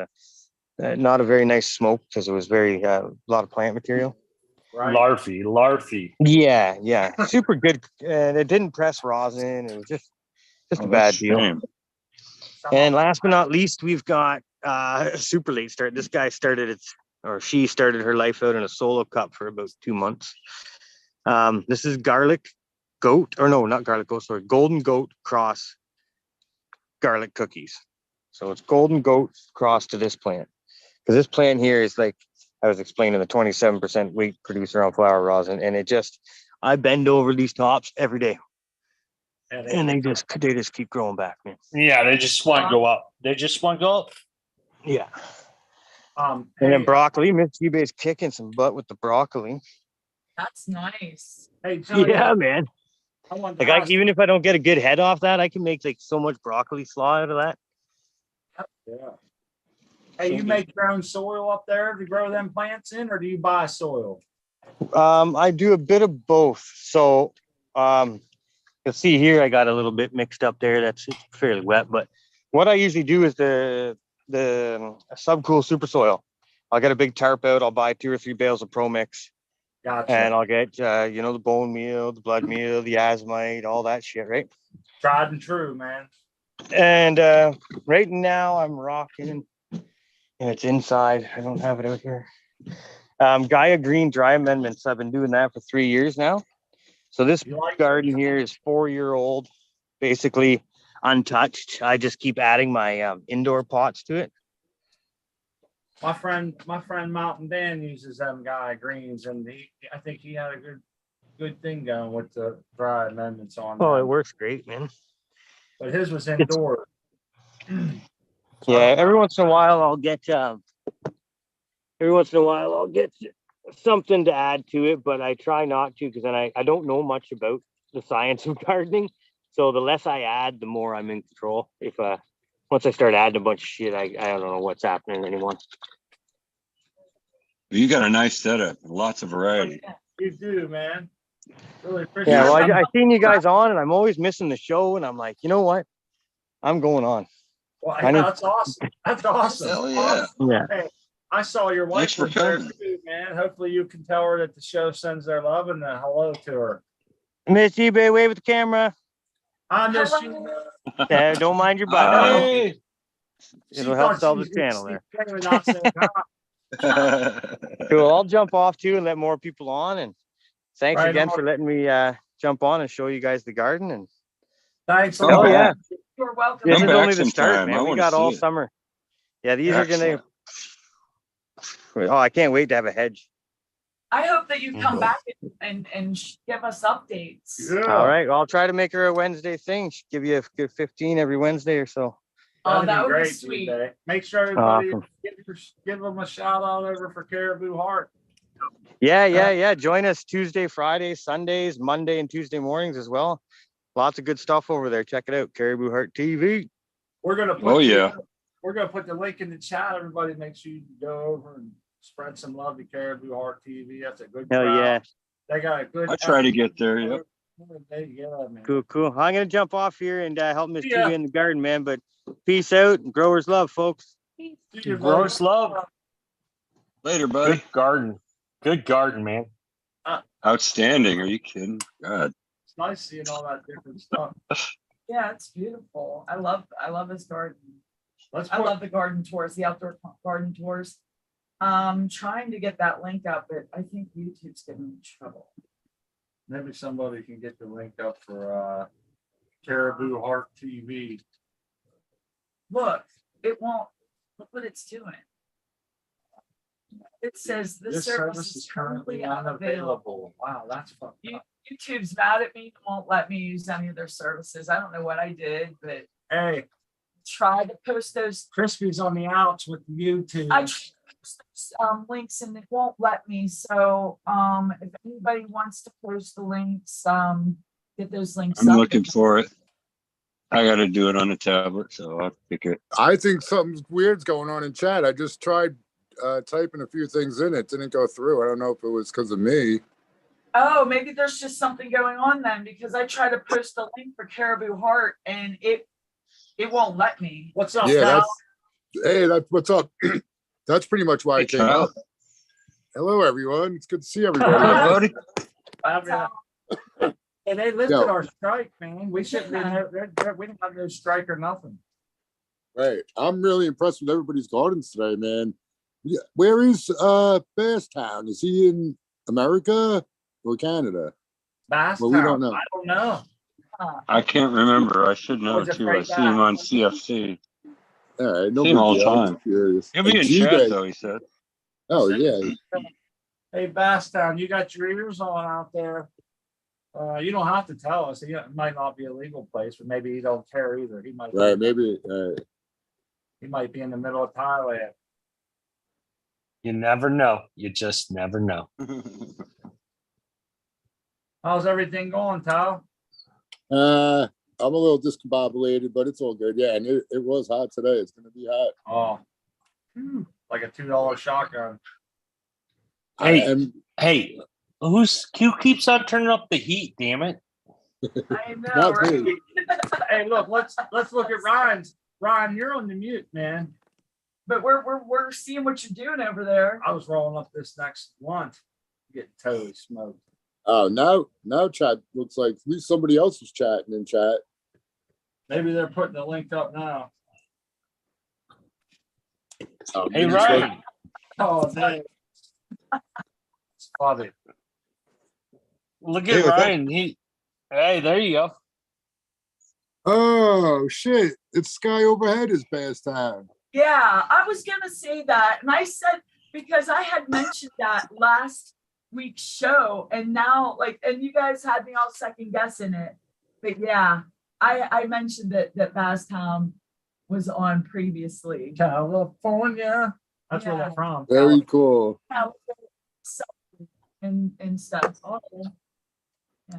not a very nice smoke because it was very, a lot of plant material. Right. Larfy. Yeah. Super good. And it didn't press rosin. It was just a bad deal. And last but not least, we've got a super late start. This guy she started her life out in a solo cup for about 2 months. This is garlic goat, or no, not garlic goat, sorry, golden goat cross garlic cookies. So it's golden goat cross to this plant. Because this plant here is like, I was explaining, the 27% weight producer on flower rosin. And I bend over these tops every day. And they just keep growing back, man. Yeah, they just want to go up. Yeah. And Hey, then broccoli, Miss G-Bay's kicking some butt with the broccoli. That's nice. Hey, Yeah, man. I want Like even if I don't get a good head off that, I can make like so much broccoli slaw out of that. Yeah. Hey, you make your own soil up there to grow them plants in, or do you buy soil? I do a bit of both. So you'll see here I got a little bit mixed up there. It's fairly wet, but what I usually do is the subcool super soil. I'll get a big tarp out. I'll buy 2 or 3 bales of Pro Mix. Gotcha. And I'll get the bone meal, the blood meal, the azomite, all that shit, right? Tried and true, man. And right now I'm rocking, and it's inside. I don't have it out here. Gaia Green Dry Amendments. I've been doing that for 3 years now. So this garden here is 4-year-old, basically untouched. I just keep adding my indoor pots to it. My friend Mountain Dan uses them Gaia Greens, and I think he had a good thing going with the dry amendments on. Oh, it works great, man. But his was indoors. Yeah, every once in a while I'll get something to add to it, but I try not to, because then I don't know much about the science of gardening. So the less I add, the more I'm in control. If once I start adding a bunch of shit, I don't know what's happening anymore. You got a nice setup, lots of variety. You do, man. Really appreciate Yeah, it. well, I seen you guys on, and I'm always missing the show, and I'm like, you know what? I'm going on. Well, that's awesome. That's awesome. Hell yeah. Yeah. Hey, I saw your wife Thanks for was there coming. too, man. Hopefully you can tell her that the show sends their love and a hello to her. Miss eBay, wave at the camera. I miss you. Yeah, don't mind your butt. Hey. It'll help sell the channel there. there. Cool. I'll jump off too and let more people on. And thanks Right again on. for letting me jump on and show you guys the garden. And Thanks. Oh, yeah. You're welcome. This Come is back only the start, sometime. I man. We wanna got all see it. summer. Yeah, these are gonna. Excellent. Oh, I can't wait to have a hedge. I hope that you come Mhm. back and give us updates. All right. Well, I'll try to make her a Wednesday thing. She'll give you a good 15 every Wednesday or so. Oh, That'd that would be great, sweet. Tuesday. Make sure everybody Awesome. give them a shout out over for Caribou Heart. Yeah. Join us Tuesday, Friday, Sundays, Monday, and Tuesday mornings as well. Lots of good stuff over there. Check it out. Caribou Heart TV. We're gonna put Oh, yeah. we're gonna put the link in the chat. Everybody make sure you go over and spread some love to Caribou Heart TV. That's a good Hell crowd. yeah. They got a good I try to get there. Yep. Yeah, man. Cool. I'm going to jump off here and help Miss Yeah. Julia in the garden, man. But peace out. And growers love, folks. See you, buddy. Gross love. Later, buddy. Good garden. Good garden, man. Outstanding. Are you kidding? God. It's nice seeing all that different stuff. Yeah, it's beautiful. I love his garden. Let's I put, love the garden tours, the outdoor garden tours. Trying to get that link up, but I think YouTube's getting in trouble. maybe somebody can get the link up for Caribou Heart TV. Look, it won't. Look what it's doing. It says this service is currently unavailable. Wow, that's fucked up. YouTube's mad at me and won't let me use any of their services. I don't know what I did, but Hey, try to post those. Crispy's on the outs with YouTube. I tried to post those, links and it won't let me. So if anybody wants to post the links, get those links. I'm up. looking for it. I got to do it on a tablet, so I'll pick it. I think something weird's going on in chat. I just tried typing a few things in. It didn't go through. I don't know if it was because of me. Oh, maybe there's just something going on then, because I tried to post a link for Caribou Heart and it won't let me. What's up, Yeah, Cal? that's what's up. That's pretty much why I Hey, came Kyle. out. Hello, everyone. It's good to see Hey, everybody. buddy. And they lifted Yo. our strike, man. We shouldn't have, we didn't have no strike or nothing. Right. I'm really impressed with everybody's gardens today, man. Yeah. Where is Basstown? Is he in America or Canada? Bass Well, we don't Town. know. I don't know. I can't remember. I should know Was it too. I right see him back? on CFC. All right. No See big him all the deal. I'm time. just curious. He'll be in And chat G-Day. though. He said. Oh, yeah. Hey, Bass Town, you got your ears on out there. You don't have to tell us. It might not be a legal place, but maybe he don't care either. He might. Right. Maybe. He might be in the middle of Thailand. You never know. You just never know. How's everything going, Tal? I'm a little discombobulated, but it's all good. Yeah, and it was hot today. It's gonna be hot. Oh, like a $2 shotgun. Hey, And hey, who keeps on turning up the heat? Damn it! I know, not right? me. Hey, look, let's look at Ryan's. Ryan, you're on the mute, man. But we're seeing what you're doing over there. I was rolling up this next blunt. Get totally smoked. Oh, now chat looks like at least somebody else was chatting in chat. Maybe they're putting the link up now. Oh, Hey, maybe it's Ryan. Oh, dang. It's funny. Look Hey, at what's up? Ryan. Hey, there you go. Oh shit! It's sky overhead is past time. Yeah, I was gonna say that, and I said because I had mentioned that last week's show, and now and you guys had me all second guessing it. But yeah, I mentioned that Basstown was on previously. California. That's where Yeah. they're from. Very cool. And stuff. Oh, yeah.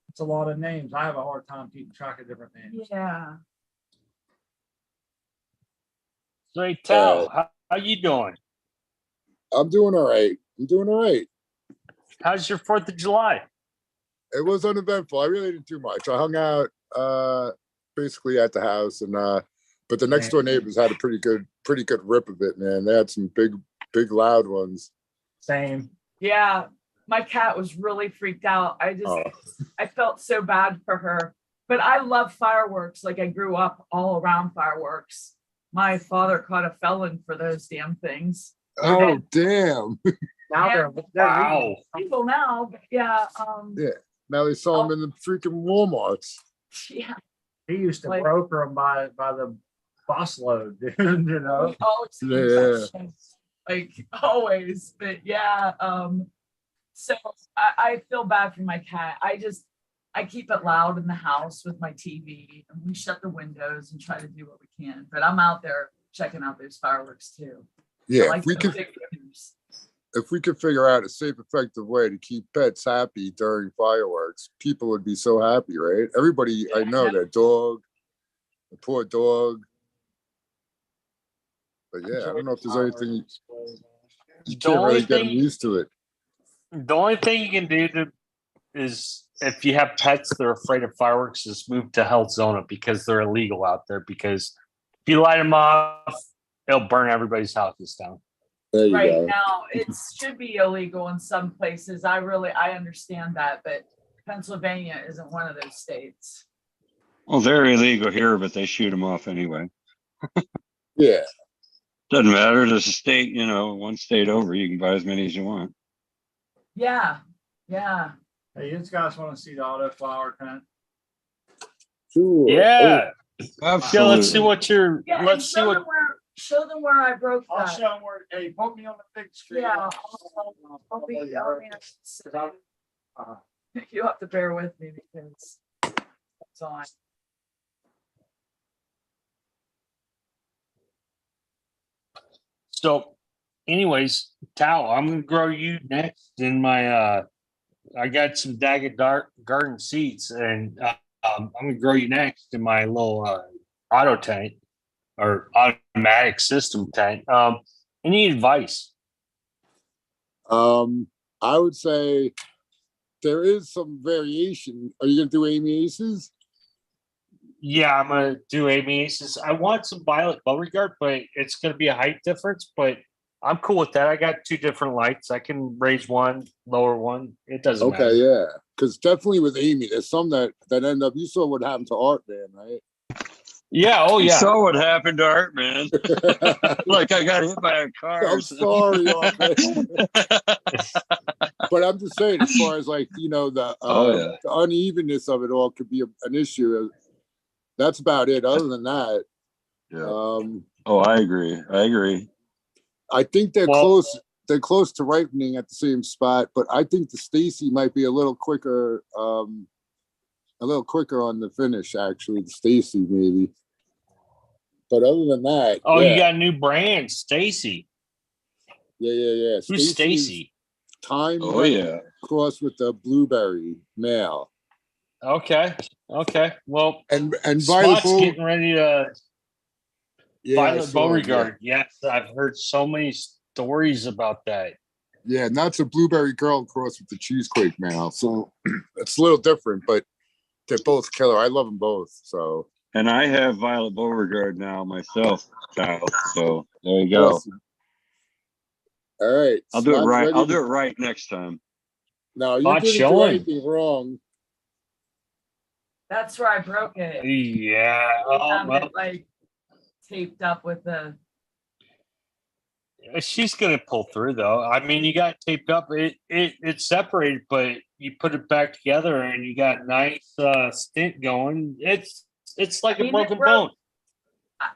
It's a lot of names. I have a hard time keeping track of different names. Yeah. So, hey, Tal, how you doing? I'm doing all right. How's your 4th of July? It was uneventful. I really didn't do much. I hung out basically at the house, and but the next door neighbors had a pretty good rip of it, man. They had some big loud ones. Same. Yeah. My cat was really freaked out. I felt so bad for her. But I love fireworks. Like I grew up all around fireworks. My father caught a felon for those damn things. Oh damn! Now Yeah. they're Wow. People now, but yeah, Yeah. Now they saw them in the freaking WalMarts. yeah. He used to Like- broker them by the busload, dude. You know. Always Yeah. like always. But yeah, So I feel bad for my cat. I keep it loud in the house with my TV, and we shut the windows and try to do what we can. But I'm out there checking out those fireworks too. I Yeah, like the big winners. if we could figure out a safe, effective way to keep pets happy during fireworks, people would be so happy, right? Everybody, I know that dog, the poor dog. But yeah, I don't know if there's anything you can't really get them used to it. The only thing you can do is if you have pets that are afraid of fireworks, is move to Health Zona because they're illegal out there. Because if you light them off, it'll burn everybody's houses down. There you Right go. now, it should be illegal in some places. I understand that, but Pennsylvania isn't one of those states. Well, they're illegal here, but they shoot them off anyway. Yeah. Doesn't matter. There's a state, one state over, you can buy as many as you want. Yeah, yeah. Hey, you guys want to see the auto flower tent? Sure. Yeah. Absolutely. Yeah, let's see what you're. Yeah, and Let's see what. show them where I broke I'll that. show them where, hey, put me on the big screen. Yeah, I'll be you have to bear with me because it's on. So, anyways, Tao, I'm gonna grow you next in my. I got some Daggett garden seeds, and I'm gonna grow you next in my little auto tank or automatic system tank. Any advice? I would say there is some variation. Are you gonna do Amy Aces? Yeah, I'm gonna do Amiaces. I want some Violet Beauregard, but it's gonna be a height difference. But I'm cool with that. I got two different lights. I can raise one, lower one. It doesn't matter. Okay, yeah. Because definitely with Amy, there's some that end up. You saw what happened to Art Man, right? Yeah. Oh You yeah. saw what happened to Art, man. Like I got hit by a car. I'm sorry, Art Man. But I'm just saying, as far as like the unevenness of it all could be an issue. That's about it. Other than that, yeah. I agree. I think they're close. They're close to ripening at the same spot, but I think the Stacy might be a little quicker on the finish. Actually, the Stacy maybe. But other than that, you got a new brand, Stacy. Yeah. Who's Stacy? Time. Oh yeah. Crossed with the blueberry male. Okay. Well, and Spot's getting ready to. Violet Beauregard. Yeah. Yes, I've heard so many stories about that. Yeah, and that's a blueberry girl crossed with the cheesequake male. So it's a little different, but they're both killer. I love them both. So. And I have Violet Beauregard now myself, child. So there you go. Awesome. All right. I'll do it right. I'll do it right next time. No, you didn't do anything wrong. That's where I broke it. Yeah. It, like taped up with the. She's gonna pull through though. I mean, you got taped up. It's separated, but you put it back together, and you got nice stint going. It's like a broken bone.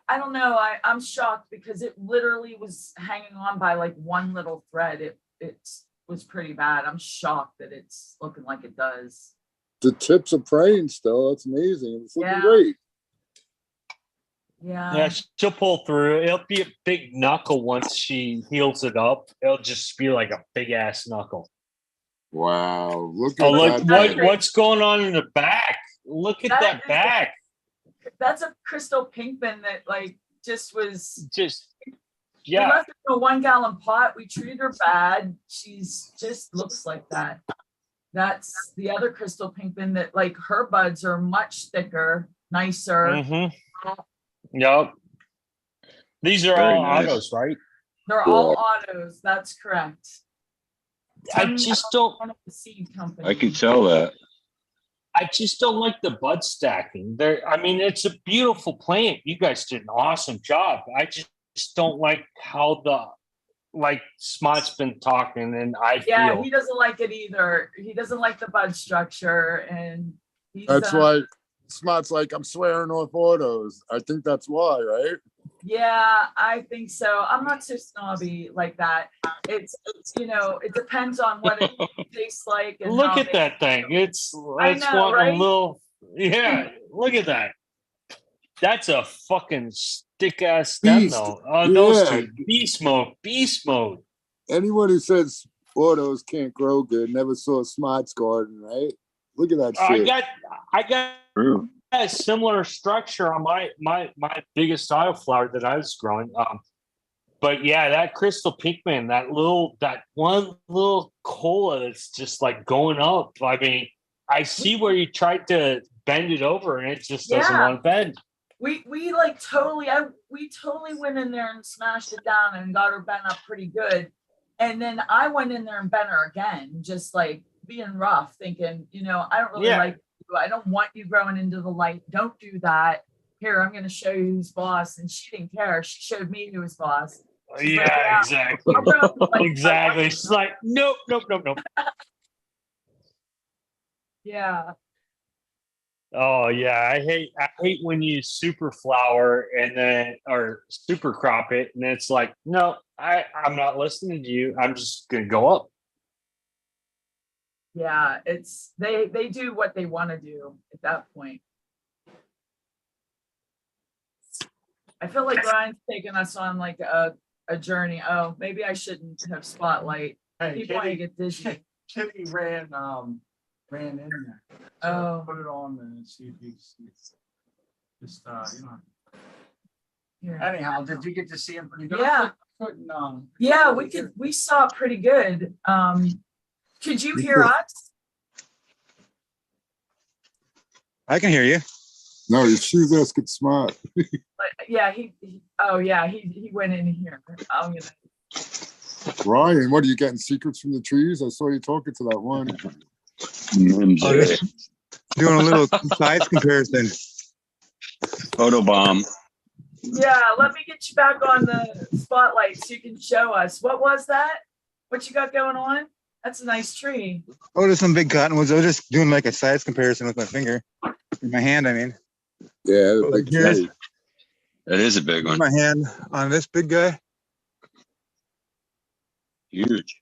I don't know. I'm shocked because it literally was hanging on by like one little thread. It was pretty bad. I'm shocked that it's looking like it does. The tips are praying still. That's amazing. It's looking great. Yeah, she'll pull through. It'll be a big knuckle once she heals it up. It'll just be like a big ass knuckle. Wow! Look at that. What's going on in the back? Look at that back. That's a crystal pinkman that like just was yeah. We left her in a 1 gallon pot. We treated her bad. She's just looks like that. That's the other crystal pinkman that like her buds are much thicker, nicer. Mm-hmm. Yep. These are all autos, right? They're all autos. That's correct. I just don't. I can tell that. I just don't like the bud stacking. It's a beautiful plant. You guys did an awesome job. I just don't like how Smot's been talking, and feel he doesn't like it either. He doesn't like the bud structure, and that's why Smot's like, I'm swearing off autos. I think that's why, right? Yeah, I think so. I'm not so snobby like that. It's it depends on what it tastes like and Look how at that thing. It's I it's know, wanting a right? little. Yeah, look at that. That's a fucking stick ass stem Beast. though. Those Yeah. two, beast mode, beast mode. Anyone who says autos can't grow good never saw Smart's garden, right? Look at that shit. I got True. a similar structure on my biggest flower that I was growing. But yeah, that crystal pink man, that one little cola that's just like going up. I mean, I see where you tried to bend it over and it just doesn't Yeah. want to bend. We like we totally went in there and smashed it down and got her bent up pretty good. And then I went in there and bent her again, just like being rough, thinking, I don't really like you. I don't want you growing into the light. Don't do that. Here, I'm going to show you who's boss. And she didn't care. She showed me who was boss. She's like, Yeah, exactly. I'll grow into the light if I Exactly. want She's you." like, nope. Yeah. Oh yeah, I hate when you super flower and then or super crop it and it's like, no, I'm not listening to you. I'm just gonna go up. Yeah. It's they do what they want to do at that point. I feel like Brian's taking us on like a journey. Oh, maybe I shouldn't have spotlight. Hey, People want to Kitty, get dizzy. Kitty ran in there. Oh. Put it on and see if you see it. Just Here. anyhow, did you get to see him pretty good? Yeah. Yeah, we saw it pretty good. Could you hear us? I can hear you. No, your shoes ass get Smart. Yeah, he went in here. I'm gonna Ryan, what are you getting secrets from the trees? I saw you talking to that one. Oh, just doing a little size comparison. Photobomb. Yeah, let me get you back on the spotlight so you can show us. What was that? What you got going on? That's a nice tree. Oh, there's some big cottonwoods. I was just doing like a size comparison with my finger. In my hand, I mean. Yeah, the big Here's tree. That is a big one. my hand on this big guy. Huge.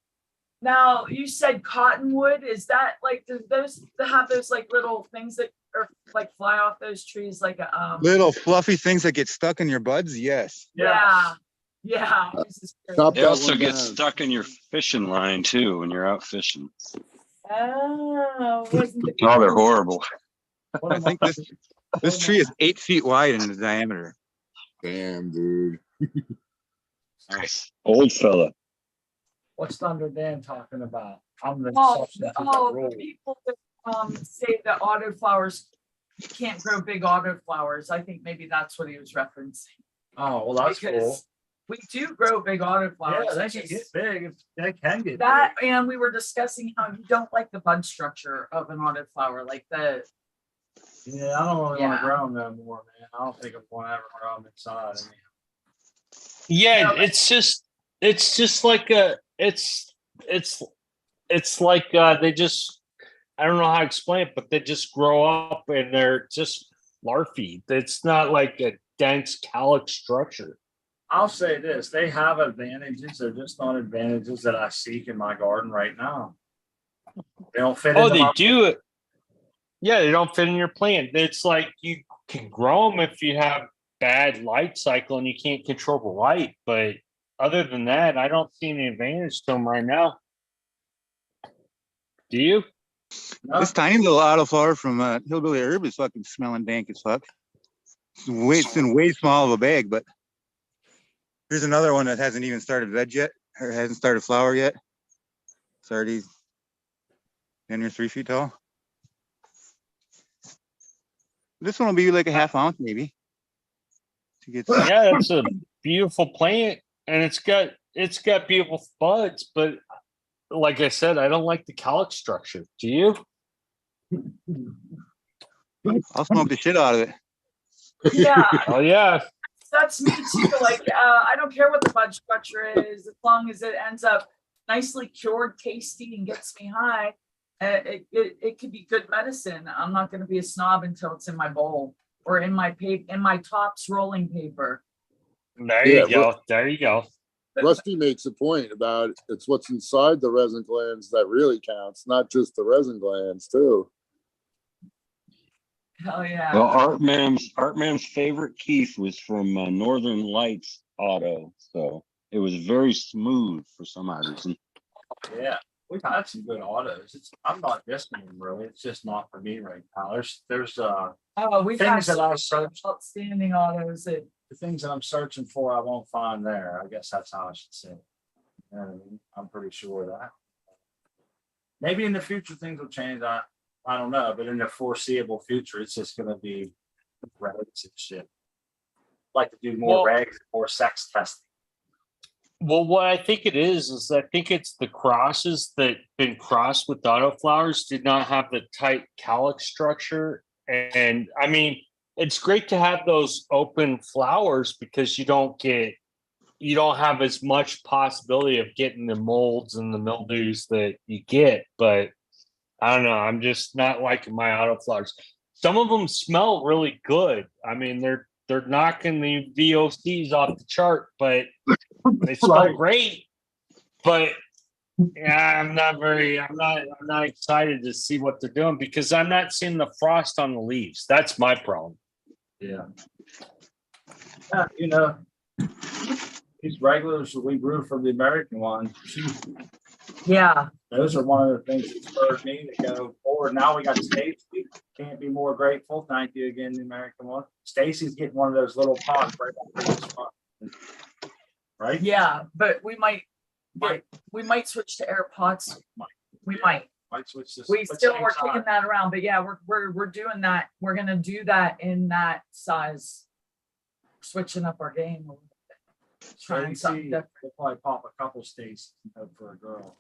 Now you said cottonwood. Is that like do those have those like little things that are like fly off those trees like a Little fluffy things that get stuck in your buds. Yes. yeah. This is great. Top They that also one get down. stuck in your fishing line too when you're out fishing. Oh, wasn't the Oh, they're horrible. I think this tree is 8 feet wide in the diameter. Damn, dude. Nice. Old fella. What's Thunder Dan talking about? I'm the Oh, substance of the rule. people that say that autoflowers can't grow big autoflowers. I think maybe that's what he was referencing. Oh, well, that's cool. Because we do grow big autoflowers. Yeah, they it's can get just big. They can get that, big. and we were discussing how you don't like the bud structure of an autoflower, like the Yeah, I don't really want Yeah. to grow them no more, man. I don't think I'm going to ever grow them inside. Yeah, No, it's just like it's like they just I don't know how to explain it, but they just grow up and they're just larvae. It's not like a dense calyx structure. I'll say this: they have advantages. They're just not advantages that I seek in my garden right now. They don't fit. Oh, into they my- do it. Yeah, they don't fit in your plant. It's like you can grow them if you have bad light cycle and you can't control the light. But other than that, I don't see any advantage to them right now. Do you? No? This tiny little autoflower from Hillbilly Herb is fucking smelling dank as fuck. It's in way small of a bag, but here's another one that hasn't even started veg yet, or hasn't started flower yet. It's already 10 or 3 feet tall. This one will be like a half ounce maybe. To get Yeah, that's a beautiful plant, and it's got beautiful buds. But like I said, I don't like the calyx structure. Do you? I'll smoke the shit out of it. yeah, Oh yeah. that's me too. Like I don't care what the bud structure is, as long as it ends up nicely cured, tasty, and gets me high. It could be good medicine. I'm not going to be a snob until it's in my bowl or in my tops rolling paper. There Yeah, you go. There you go. Rusty makes a point about it's what's inside the resin glands that really counts, not just the resin glands too. Hell yeah. Well, Artman's favorite Keith was from Northern Lights Auto, so it was very smooth for some odd reason. Yeah, we've had some good autos. I'm not dissing them really. It's just not for me right now. There's Oh, we've had things that I some search, outstanding autos that, the things that I'm searching for, I won't find there. I guess that's how I should say it. You know what I mean? I'm pretty sure of that. Maybe in the future things will change. I don't know, but in the foreseeable future, it's just gonna be regs and shit. Like to do more regs, more sex testing. Well, what I think it is I think it's the crosses that been crossed with autoflowers did not have the tight calyx structure. And I mean, it's great to have those open flowers because you don't have as much possibility of getting the molds and the mildews that you get. But I don't know. I'm just not liking my autoflowers. Some of them smell really good. I mean, they're knocking the VOCs off the chart, but they smell great. But yeah, I'm not excited to see what they're doing because I'm not seeing the frost on the leaves. That's my problem. Yeah. You know, these regulars that we grew from the American one, yeah. those are one of the things that spurred me to go forward. Now we got Stacy. Can't be more grateful. Thank you again, the American one. Stacy's getting one of those little pods right after this one. Right? Yeah, but we might switch to AirPods. We might. Might switch this. We but still same we're size. kicking that around, but yeah, we're doing that. We're gonna do that in that size. Switching up our game a little bit. Trying something Stacy, different. we'll probably pop a couple Stacy for a girl.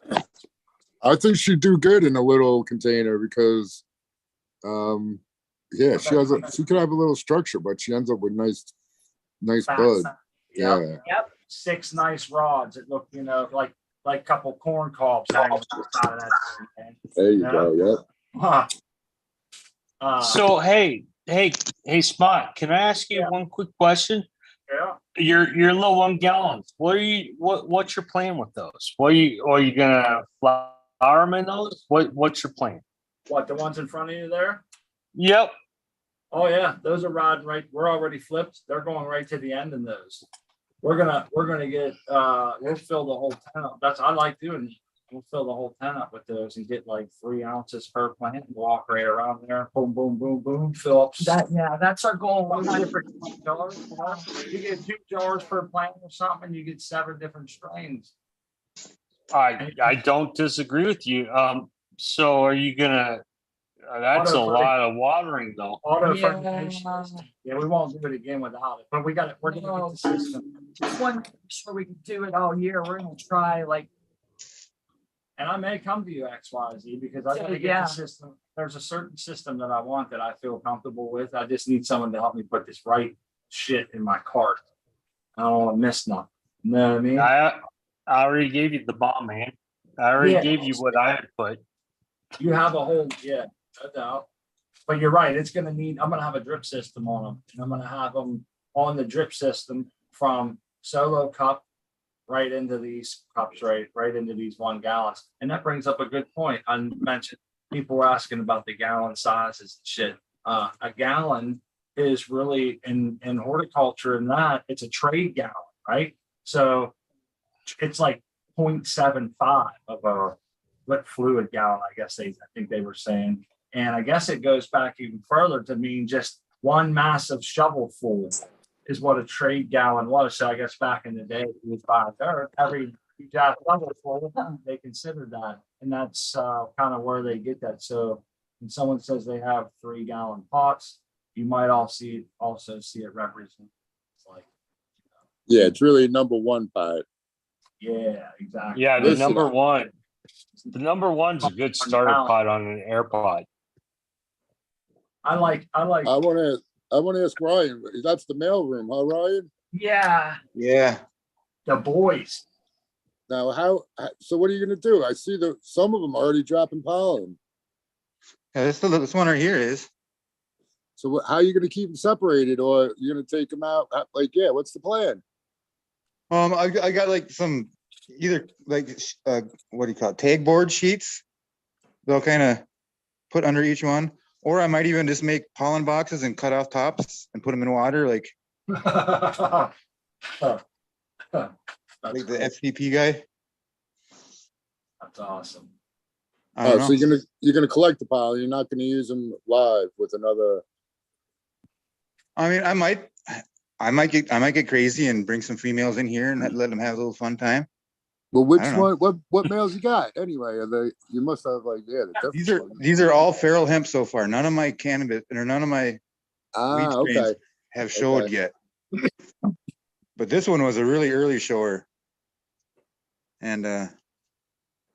I think she'd do good in a little container because, yeah, she could have a little structure, but she ends up with nice Fat bud. side. Yeah. Yep. 6 nice rods that look, like a couple corn cobs hanging on the side of that thing, man. There you go. Yep. Huh. So hey, Spot, can I ask you one quick question? Yeah. Your little 1 gallons. What's your plan with those? Are you gonna flower them in those? What's your plan? What, the ones in front of you there? Yep. Oh yeah, those are riding right. We're already flipped. They're going right to the end in those. We're gonna get we'll fill the whole tent up. That's I like doing. We'll fill the whole tent up with those and get like 3 ounces per plant and walk right around there. Boom, boom, boom, boom. Fill up That's our goal. 1 different jars. You get 2 jars per plant or something, you get 7 different strains. I don't disagree with you. So are you gonna? That's a lot of watering though. Auto fermentation. Yeah, we won't do it again without it, but we're gonna get the system. Just one sure we can do it all year. We're gonna try And I may come to you XYZ because I gotta get the system. There's a certain system that I want that I feel comfortable with. I just need someone to help me put this right shit in my cart. I don't want to miss nothing. You know what I mean? I already gave you the bomb, man. I already gave you what I had put. You have a whole, no doubt. But you're right. It's gonna need. I'm gonna have a drip system on them, and I'm gonna have them on the drip system from solo cup right into these cups, right into these 1 gallons. And that brings up a good point. I mentioned people were asking about the gallon sizes and shit. A gallon is really in horticulture and that it's a trade gallon, right? So it's like 0.75 of a wet fluid gallon, I think they were saying. And I guess it goes back even further to mean just 1 massive shovel full is what a trade gallon was. So I guess back in the day, it was by third. Every shovel full, they considered that. And that's kind of where they get that. So when someone says they have 3 gallon pots, you might also see it represent. It's like, Yeah, it's really number 1 pot. yeah, exactly. Yeah, the number one. The number 1's a good starter pot on an AirPod. I want to ask Ryan. That's the mailroom, huh, Ryan? Yeah. The boys. Now, so what are you going to do? I see some of them are already dropping pollen. Yeah, this one right here is. So how are you going to keep them separated, or you're going to take them out? What's the plan? I got like some either like what do you call it? Tag board sheets. They'll kind of put under each one, or I might even just make pollen boxes and cut off tops and put them in water, like That's the cool. FCP guy. That's awesome. I don't know. So you're gonna collect the pollen. You're not gonna use them live with another. I mean, I might get crazy and bring some females in here and let them have a little fun time. Well, which I don't know. what males you got anyway? Are they? You must have like These are all feral hemp so far. None of my cannabis or none of my weed strains okay. have showed yet. But this one was a really early shower, and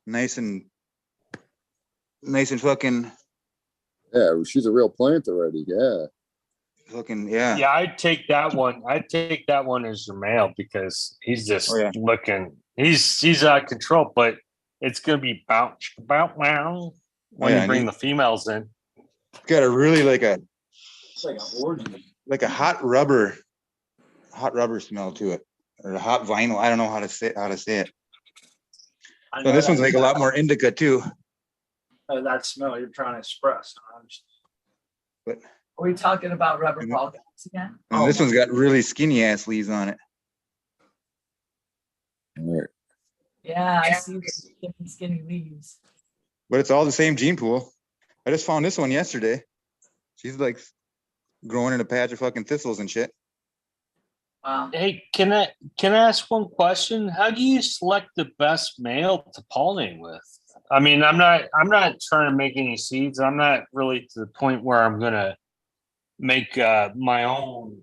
nice and fucking Yeah, well, she's a real plant already. Yeah. looking. Yeah. Yeah, I'd take that one. I'd take that one as your male because he's just Oh, yeah. looking. He's out of control, but it's gonna be bounce wow when yeah, you bring the females in. Got a really like a It's like an orgy. like a hot rubber smell to it, or a hot vinyl. I don't know how to say it. I So know this one's that like a lot more indica too. that smell you're trying to express. I understand. But Are we talking about rubber Mhm. ball guns again? and this one's got really skinny ass leaves on it. All right. Yeah, I see the skinny leaves. But it's all the same gene pool. I just found this one yesterday. She's like growing in a patch of fucking thistles and shit. Wow. Hey, can I ask one question? How do you select the best male to pollinate with? I mean, I'm not trying to make any seeds. I'm not really to the point where I'm gonna make my own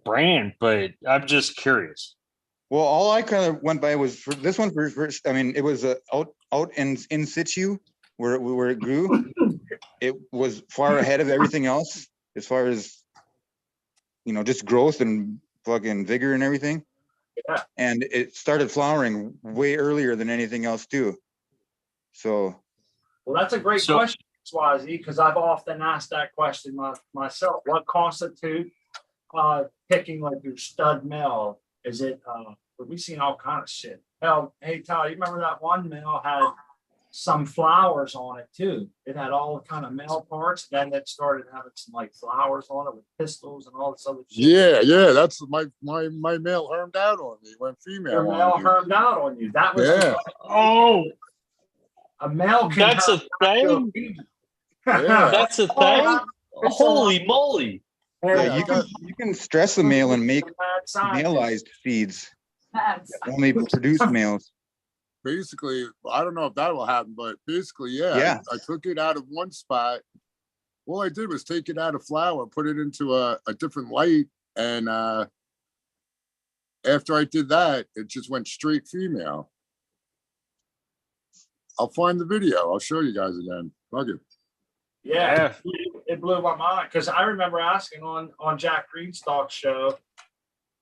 brand, but I'm just curious. Well, all I kind of went by was for this one. I mean, it was out in situ where it grew. It was far ahead of everything else as far as just growth and fucking vigor and everything. Yeah. And it started flowering way earlier than anything else too. So. Well, that's a great question, Swazi, because I've often asked that question myself. What constitutes picking like your stud male? Is it we've seen all kind of shit. Hell, hey Tyler, you remember that one male had some flowers on it too. It had all kind of male parts, then it started having some like flowers on it with pistils and all this other shit. Yeah. That's my male hermed out on me. Went female. Your male on me. hermed out on you. That was a male. That's a thing. Yeah. That's a thing. Holy moly! Yeah, you can stress the male and make maleized feeds. Only produce males. Basically, I don't know if that will happen, but basically, yeah. I took it out of one spot. All I did was take it out of flower, put it into a different light, and after I did that, it just went straight female. I'll find the video. I'll show you guys again. Fuck it. Yeah, it blew my mind because I remember asking on Jack Greenstock's show,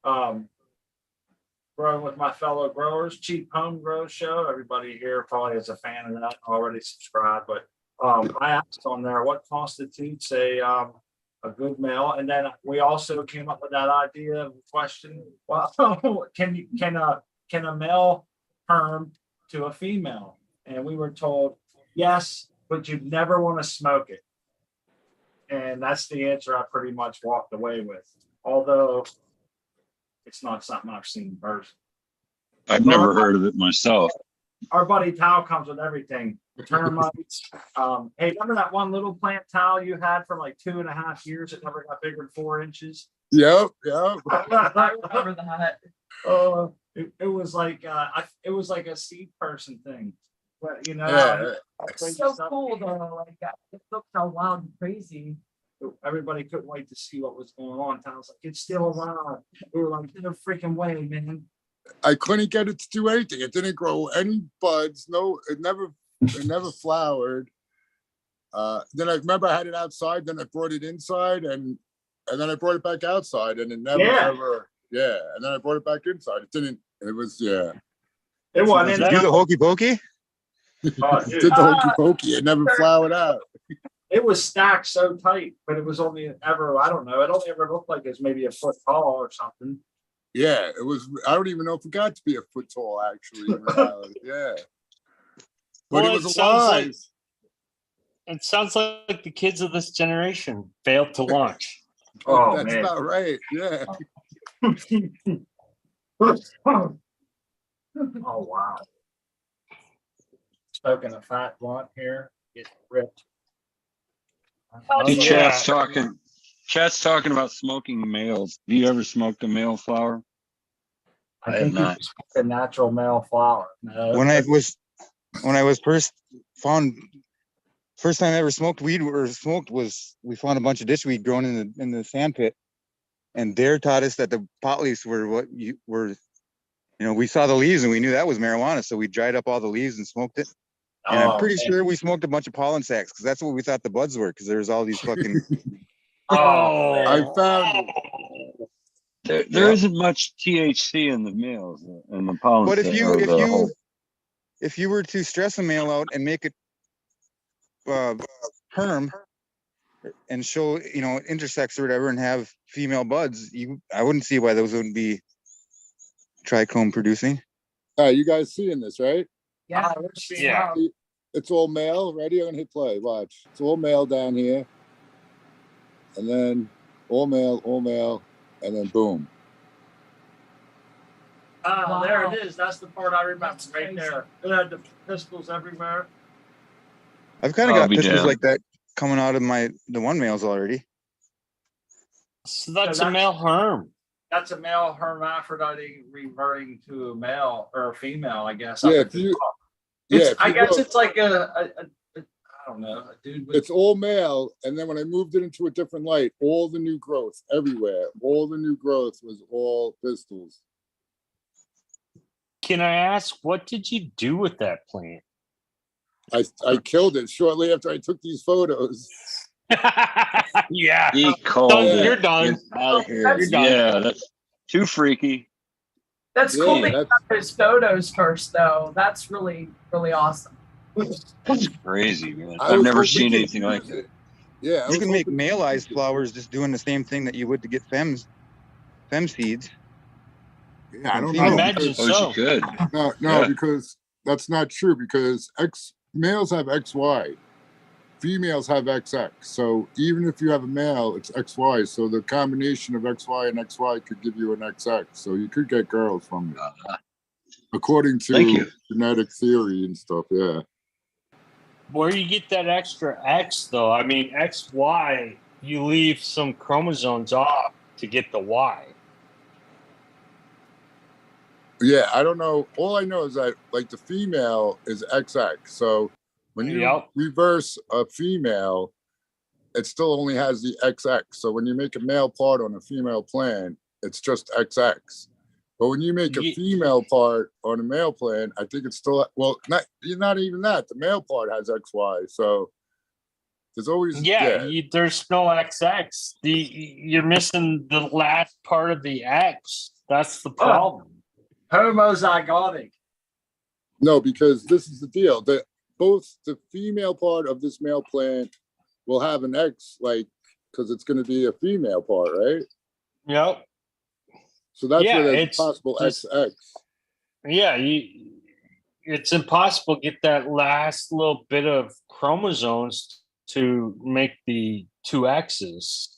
growing with my fellow growers, Cheap Home Grow Show. Everybody here probably is a fan of that, already subscribed. But I asked on there what constitutes a good male, and then we also came up with that idea of the question: well, can a male perm to a female? And we were told yes, but you'd never want to smoke it. And that's the answer I pretty much walked away with. Although it's not something I've seen in person. I've never heard of it myself. Our buddy Tao comes with everything. Termites. Hey, remember that one little plant Tao you had for like 2.5 years? It never got bigger than 4 inches. Yep. I remember that. It was like a seed person thing. But It's so cool though. Like it looked how wild and crazy. Everybody couldn't wait to see what was going on. I was like, it's still around. We were like, no freaking way, man. I couldn't get it to do anything. It didn't grow any buds. No, it never flowered. Then I remember I had it outside. Then I brought it inside, and then I brought it back outside, and it never ever. Yeah, and then I brought it back inside. It didn't. It was It wasn't. Did you do the hokey pokey? Oh, did the hokey pokey. It never flowered out. It was stacked so tight, but it was only ever, I don't know, it only ever looked like it's maybe a foot tall or something. Yeah, it was. I don't even know if it got to be a foot tall. Actually, in reality. Yeah. But Well, it was alive. it sounds like the kids of this generation failed to launch. Oh, That's man. about right. Yeah. Oh, wow. Smoking a fat blunt here, get ripped. Oh, See, yeah. Chat's talking about smoking males. Have you ever smoked a male flower? I have think you not. just smoke a natural male flower. No, When I was first time I ever smoked weed was we found a bunch of dishweed growing in the sand pit, and Dare taught us that the pot leaves were what you were. You know, we saw the leaves and we knew that was marijuana, so we dried up all the leaves and smoked it. And I'm pretty sure we smoked a bunch of pollen sacks because that's what we thought the buds were, because there's all these fucking. Oh, I found it. There isn't much THC in the males and the pollen. But set, or the if you were to stress a male out and make it perm and show, you know, intersex or whatever and have female buds, I wouldn't see why those wouldn't be trichome producing. You guys seeing this, right? Yeah. yeah. It's all male. Ready? I'm gonna hit play. Watch. It's all male down here, and then all male, and then boom. Oh, there Wow. it is. That's the part I remember That's right crazy. there. It had the pistols everywhere. I've kind of I'll got be pistols damned. like that coming out of the one males already. So that's So a male herm. That's a male hermaphrodite reverting to a male or a female, I guess. Yeah, up if at the you- top. Yeah, It's, if I you guess look, it's like I don't know, a dude with it's all male, and then when I moved it into a different light, all the new growth everywhere, all the new growth was all pistols. Can I ask, what did you do with that plant? I killed it shortly after I took these photos. Yeah. He called Done. it. You're done. Get out of here. That's- Yeah, that's too freaky. That's Yeah, cool that you that's- got those photos first, though. That's really, really awesome. That's crazy, man. I I've was never hoping seen to anything like use that. it. Yeah, I You was can make hoping to maleized use it. flowers just doing the same thing that you would to get fem seeds. Yeah, I don't I know. imagine because- Oh, you could. No, Yeah. because that's not true. Because males have XY, females have XX. So even if you have a male, it's XY. So the combination of XY and XY could give you an XX. So you could get girls from it, according Thank to you. genetic theory and stuff. Yeah. Where you get that extra X, though? I mean, XY, you leave some chromosomes off to get the Y. Yeah, I don't know. All I know is that like the female is XX. So when you Yep. reverse a female, it still only has the XX. So when you make a male part on a female plant, it's just XX. But when you make a Ye- female part on a male plant, I think it's still not even that. The male part has XY. So there's always There's no XX. You're missing the last part of the X. That's the problem. homozygotic. No, because this is the deal. That both the female part of this male plant will have an X, like, because it's going to be a female part, right? Yep. So that's Yeah, where there's it's possible just- XX. Yeah, it's impossible to get that last little bit of chromosomes to make the two X's.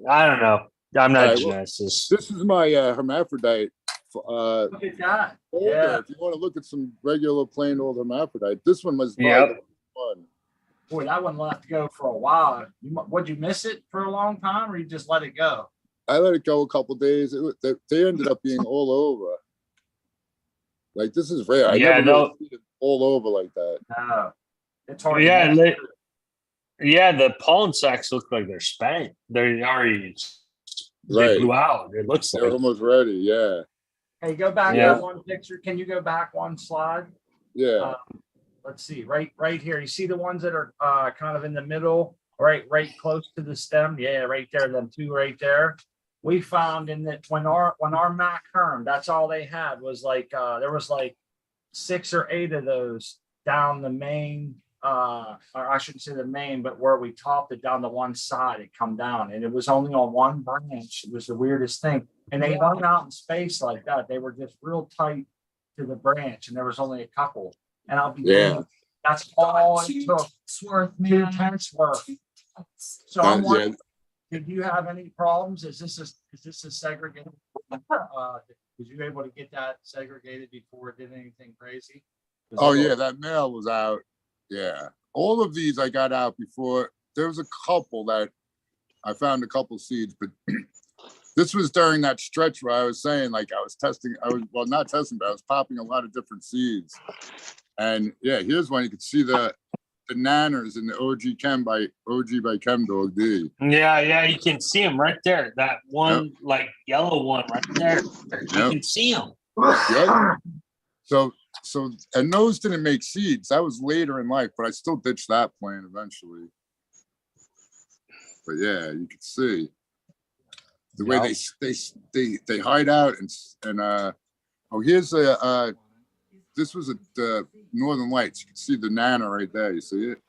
I don't know. I'm not a Alright, well, geneticist. This is my hermaphrodite Look at that. folder. Yeah. If you want to look at some regular plain old hermaphrodite, this one was Yep. the one. Boy, that one let go for a while. Would you miss it for a long time, or you just let it go? I let it go a couple days. They ended up being all over. Like, this is rare. I Yeah, never no. really see it all over like that. No, it's hard. Yeah, to and miss. the pollen sacs look like they're spanked. They already Right. blew out. It looks They're like. almost ready. Yeah. Hey, go back Yeah. one picture. Can you go back one slide? Yeah. Let's see, right here. You see the ones that are kind of in the middle, right close to the stem. Yeah, right there. Them two right there. We found in that when our Mac Herm, that's all they had was like there was like 6 or 8 of those down the main or I shouldn't say the main, but where we topped it down to one side, it come down, and it was only on one branch. It was the weirdest thing. And they weren't out in space like that. They were just real tight to the branch, and there was only a couple. And I'll be that's all it took. It's worth, 2 man. tenths worth. So I'm wondering, did you have any problems? Is this a segregated? Was you able to get that segregated before it did anything crazy? Oh yeah, that male was out. Yeah, all of these I got out before. There was a couple that I found a couple seeds, but this was during that stretch where I was saying, like, I was testing. I was not testing, but I was popping a lot of different seeds. And yeah, here's one. You can see the nanners in the OG by Chem Dog D. Yeah, you can see them right there. That one, like yellow one, right there. You can see them. Yep. So, and those didn't make seeds. That was later in life, but I still ditched that plant eventually. But yeah, you can see the way they hide out and oh, here's this was the Northern Lights. You can see the nana right there. You see it?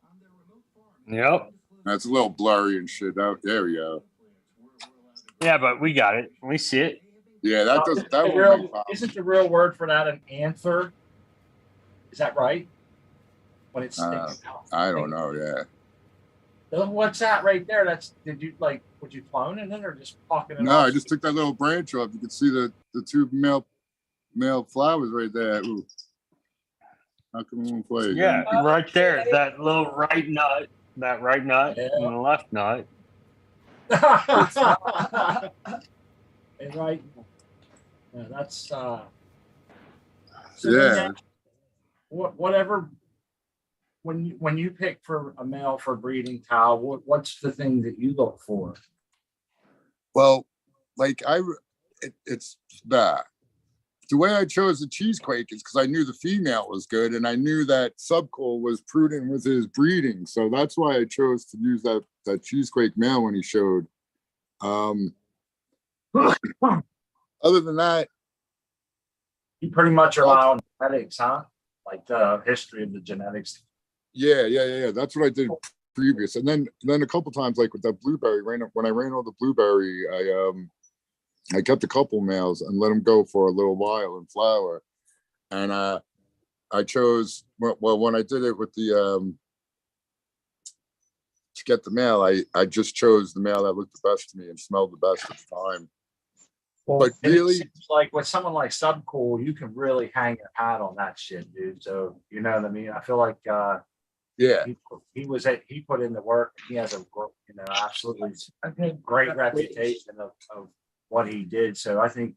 Yep. That's a little blurry and shit. There we go. Yeah, but we got it. We see it. Yeah, that does that. Isn't the real word for that an anther? Is that right? When it's sticking out. I don't know. Yeah. What's that right there? Would you clone it in or just pocket it? No, I just took that little branch off. You can see the 2 male flowers right there. Ooh. How come it won't play again? Yeah, right there. That little right nut, and the left nut. And right. Yeah, that's so yeah. Whatever. When you pick for a male for breeding, Tal, what's the thing that you look for? Well, like it's that. The way I chose the cheesequake is because I knew the female was good, and I knew that Subcool was prudent with his breeding, so that's why I chose to use that cheesequake male when he showed. Other than that, you pretty much rely on genetics, huh? Like the history of the genetics. Yeah. That's what I did previous, and then a couple times, like with that blueberry, when I ran all the blueberry, I kept a couple males and let them go for a little while in flower, and I chose when I did it with the to get the male, I just chose the male that looked the best to me and smelled the best at the time. Well, but really, like with someone like Subcool, you can really hang your hat on that shit, dude. So you know what I mean? I feel like he put in the work. He has a absolutely great reputation of what he did. So I think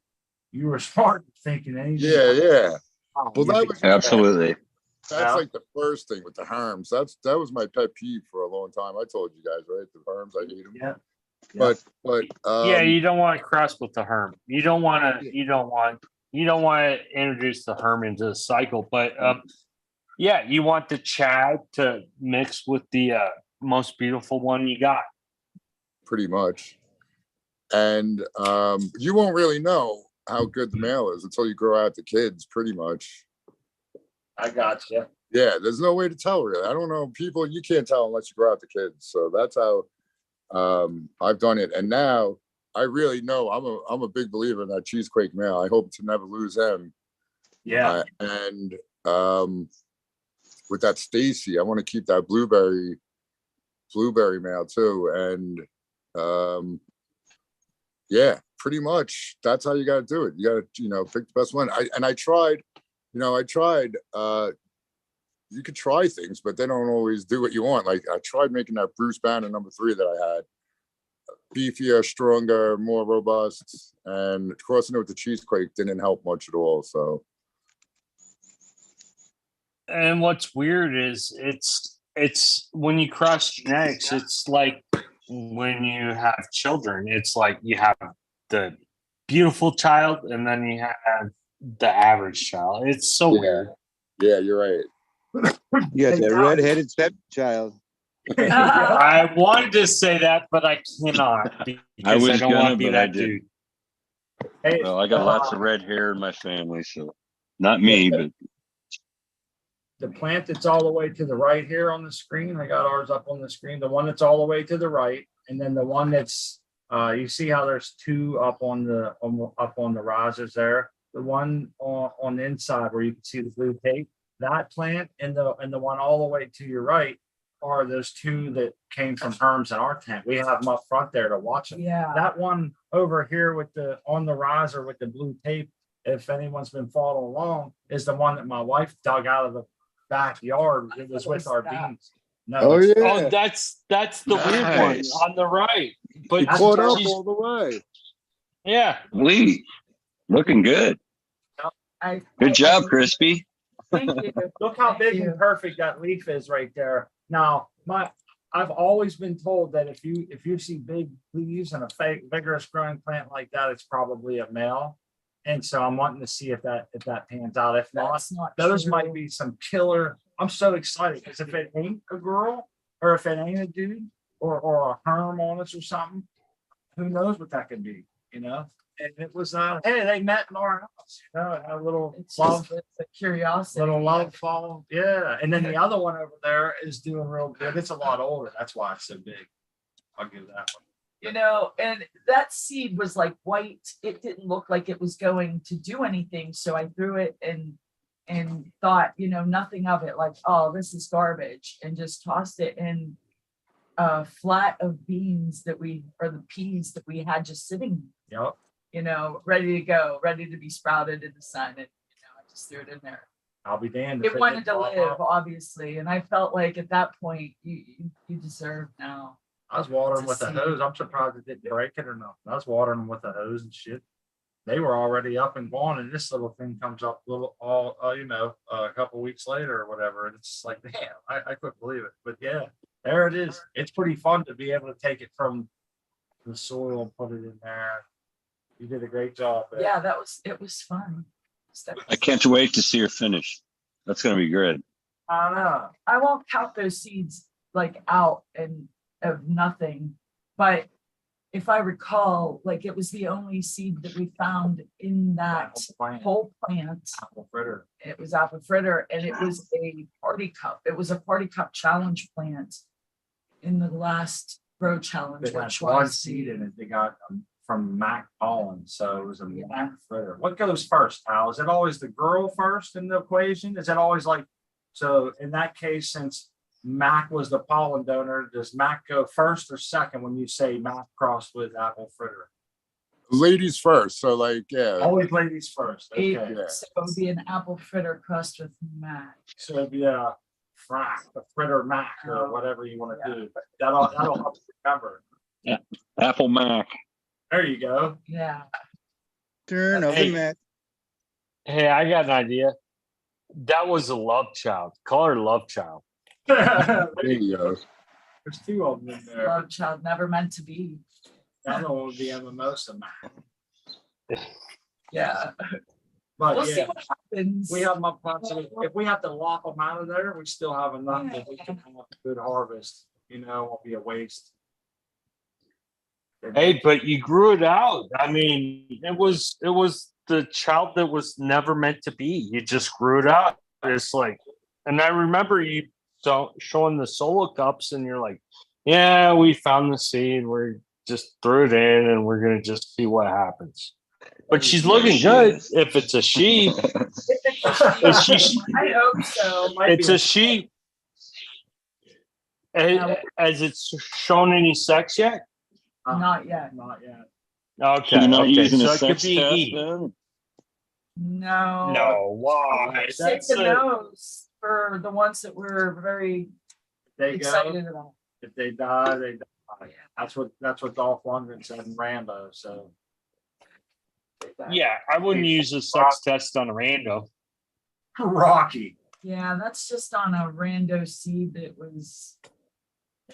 you were smart thinking anything. Yeah. Well, that was absolutely. That's like the first thing with the herms. That was my pet peeve for a long time. I told you guys, right? The herms, I hate them. Yeah. But you don't want to cross with the herm. You don't want to introduce the herm into the cycle. But you want the Chad to mix with the most beautiful one you got. Pretty much. And you won't really know how good the male is until you grow out the kids, pretty much. I got you. Yeah, there's no way to tell, really. I don't know. People, you can't tell unless you grow out the kids. So that's how I've done it. And now I really know I'm a big believer in that cheesequake male. I hope to never lose him. Yeah. And with that Stacy, I want to keep that blueberry male too. And yeah, pretty much that's how you got to do it. You got to pick the best one. I tried you could try things, but they don't always do what you want. Like I tried making that Bruce Banner number 3 that I had beefier, stronger, more robust, and crossing it with the cheesequake didn't help much at all. So, and what's weird is it's when you cross genetics, it's like when you have children, it's like you have the beautiful child and then you have the average child. It's so weird. Yeah, you're right. You got that redheaded stepchild. I wanted to say that, but I cannot because I don't want to be that dude. Hey, well, I got lots of red hair in my family, so not me, but the plant that's all the way to the right here on the screen, I got ours up on the screen, the one that's all the way to the right, and then the one that's, you see how there's two up on the risers there? The one on the inside where you can see the blue tape, that plant and the one all the way to your right are those two that came from Herms in our tent. We have them up front there to watch them. Yeah. That one over here on the riser with the blue tape, if anyone's been following along, is the one that my wife dug out of the backyard. It was with our beans. No, Oh, it's- yeah. Oh, that's the weird one Nice. on the right. But You caught up she's- all the way. yeah, Lee, looking good. Good job, Crispy. Thank you. Look how Thank big you. and perfect that leaf is right there. Now, I've always been told that if you see big leaves and a fake vigorous growing plant like that, it's probably a male. And so I'm wanting to see if that pans out. If not, That's not those true. might be some killer. I'm so excited because if it ain't a girl or if it ain't a dude or a herm on us or something, who knows what that could be, you know? And it was hey, they met in our house, you know, a little It's love, just it's a curiosity. little love fall. Yeah. And then the other one over there is doing real good. It's a lot older. That's why it's so big. I'll give that one. You know, and that seed was like white. It didn't look like it was going to do anything. So I threw it and thought, you know, nothing of it, like, oh, this is garbage, and just tossed it in a flat of beans or the peas that we had just sitting, Yep. you know, ready to go, ready to be sprouted in the sun. And, you know, I just threw it in there. I'll be damned. if It wanted didn't to fall live, out. obviously. And I felt like at that point, you deserve now. I was watering It's with a a seed. hose. I'm surprised it didn't break it or not. I was watering them with a hose and shit. They were already up and going, and this little thing comes up a couple weeks later or whatever. And it's like, damn, I couldn't believe it. But yeah, there it is. It's pretty fun to be able to take it from the soil and put it in there. You did a great job. Babe. Yeah, it was fun. I can't wait to see her finish. That's gonna be good. I know. I won't count those seeds like out and of nothing, but if I recall, like it was the only seed that we found in that whole plant. Apple fritter. It was apple fritter, and it was a party cup. It was a party cup challenge plant in the last grow challenge, They had which one was seed in it. They got from Mac pollen, so it was a Mac fritter. What goes first, Hal? Is it always the girl first in the equation? Is it always like, so in that case, since Mac was the pollen donor, does Mac go first or second when you say Mac crossed with apple fritter? Ladies first. So like, yeah. Always ladies first. Okay. Yeah. So it would be an apple fritter crust with Mac. So it'd be a fritter Mac or whatever you want to do. But that'll help you remember. Apple Mac. There you go. Yeah. Turn of Hey. the mat. hey, I got an idea. That was a love child. Call her love child. There you go. There's two of them in there. Love child, never meant to be. That one would be a mimosa Mac. Yeah. But We'll see yeah, what happens. we have them up front. So if we have to lop them out of there, we still have enough that we can have a good harvest. You know, won't be a waste. Hey, but you grew it out. I mean, it was the child that was never meant to be. You just grew it out. It's like, and I remember you showing the solo cups, and you're like, "Yeah, we found the seed. We're just threw it in, and we're gonna just see what happens." But she's looking good. If it's a she, Is she- I hope so. it's a she. Has it shown any sex yet? Not yet. Not yet. Okay, You're not okay, using so a it could sex be test E. then? No. No, why? Take That's the a- nose for the ones that we're very They go. excited about. If they die, they die. That's what Dolph Lundgren said in Rambo. So Yeah, I wouldn't use a sex test on a rando. Rocky. Yeah, that's just on a rando seed that was.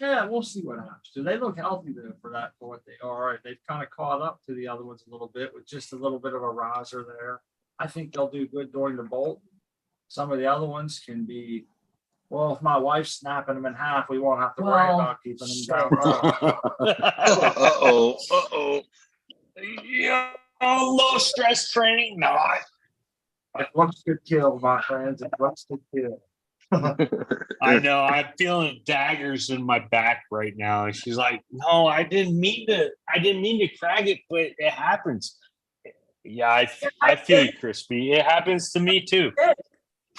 Yeah, we'll see what happens. Do they look healthy though for what they are? They've kind of caught up to the other ones a little bit with just a little bit of a riser there. I think they'll do good during the bolt. Some of the other ones can be, well, if my wife's snapping them in half, we won't have to worry Well, about keeping them shit. down. Uh-oh. Yeah, low stress training. No, It looks to kill, my friends. It looks to kill. I know. I'm feeling daggers in my back right now. And she's like, "No, I didn't mean to crag it, but it happens." Yeah, I feel you, Crispy. It happens to me too.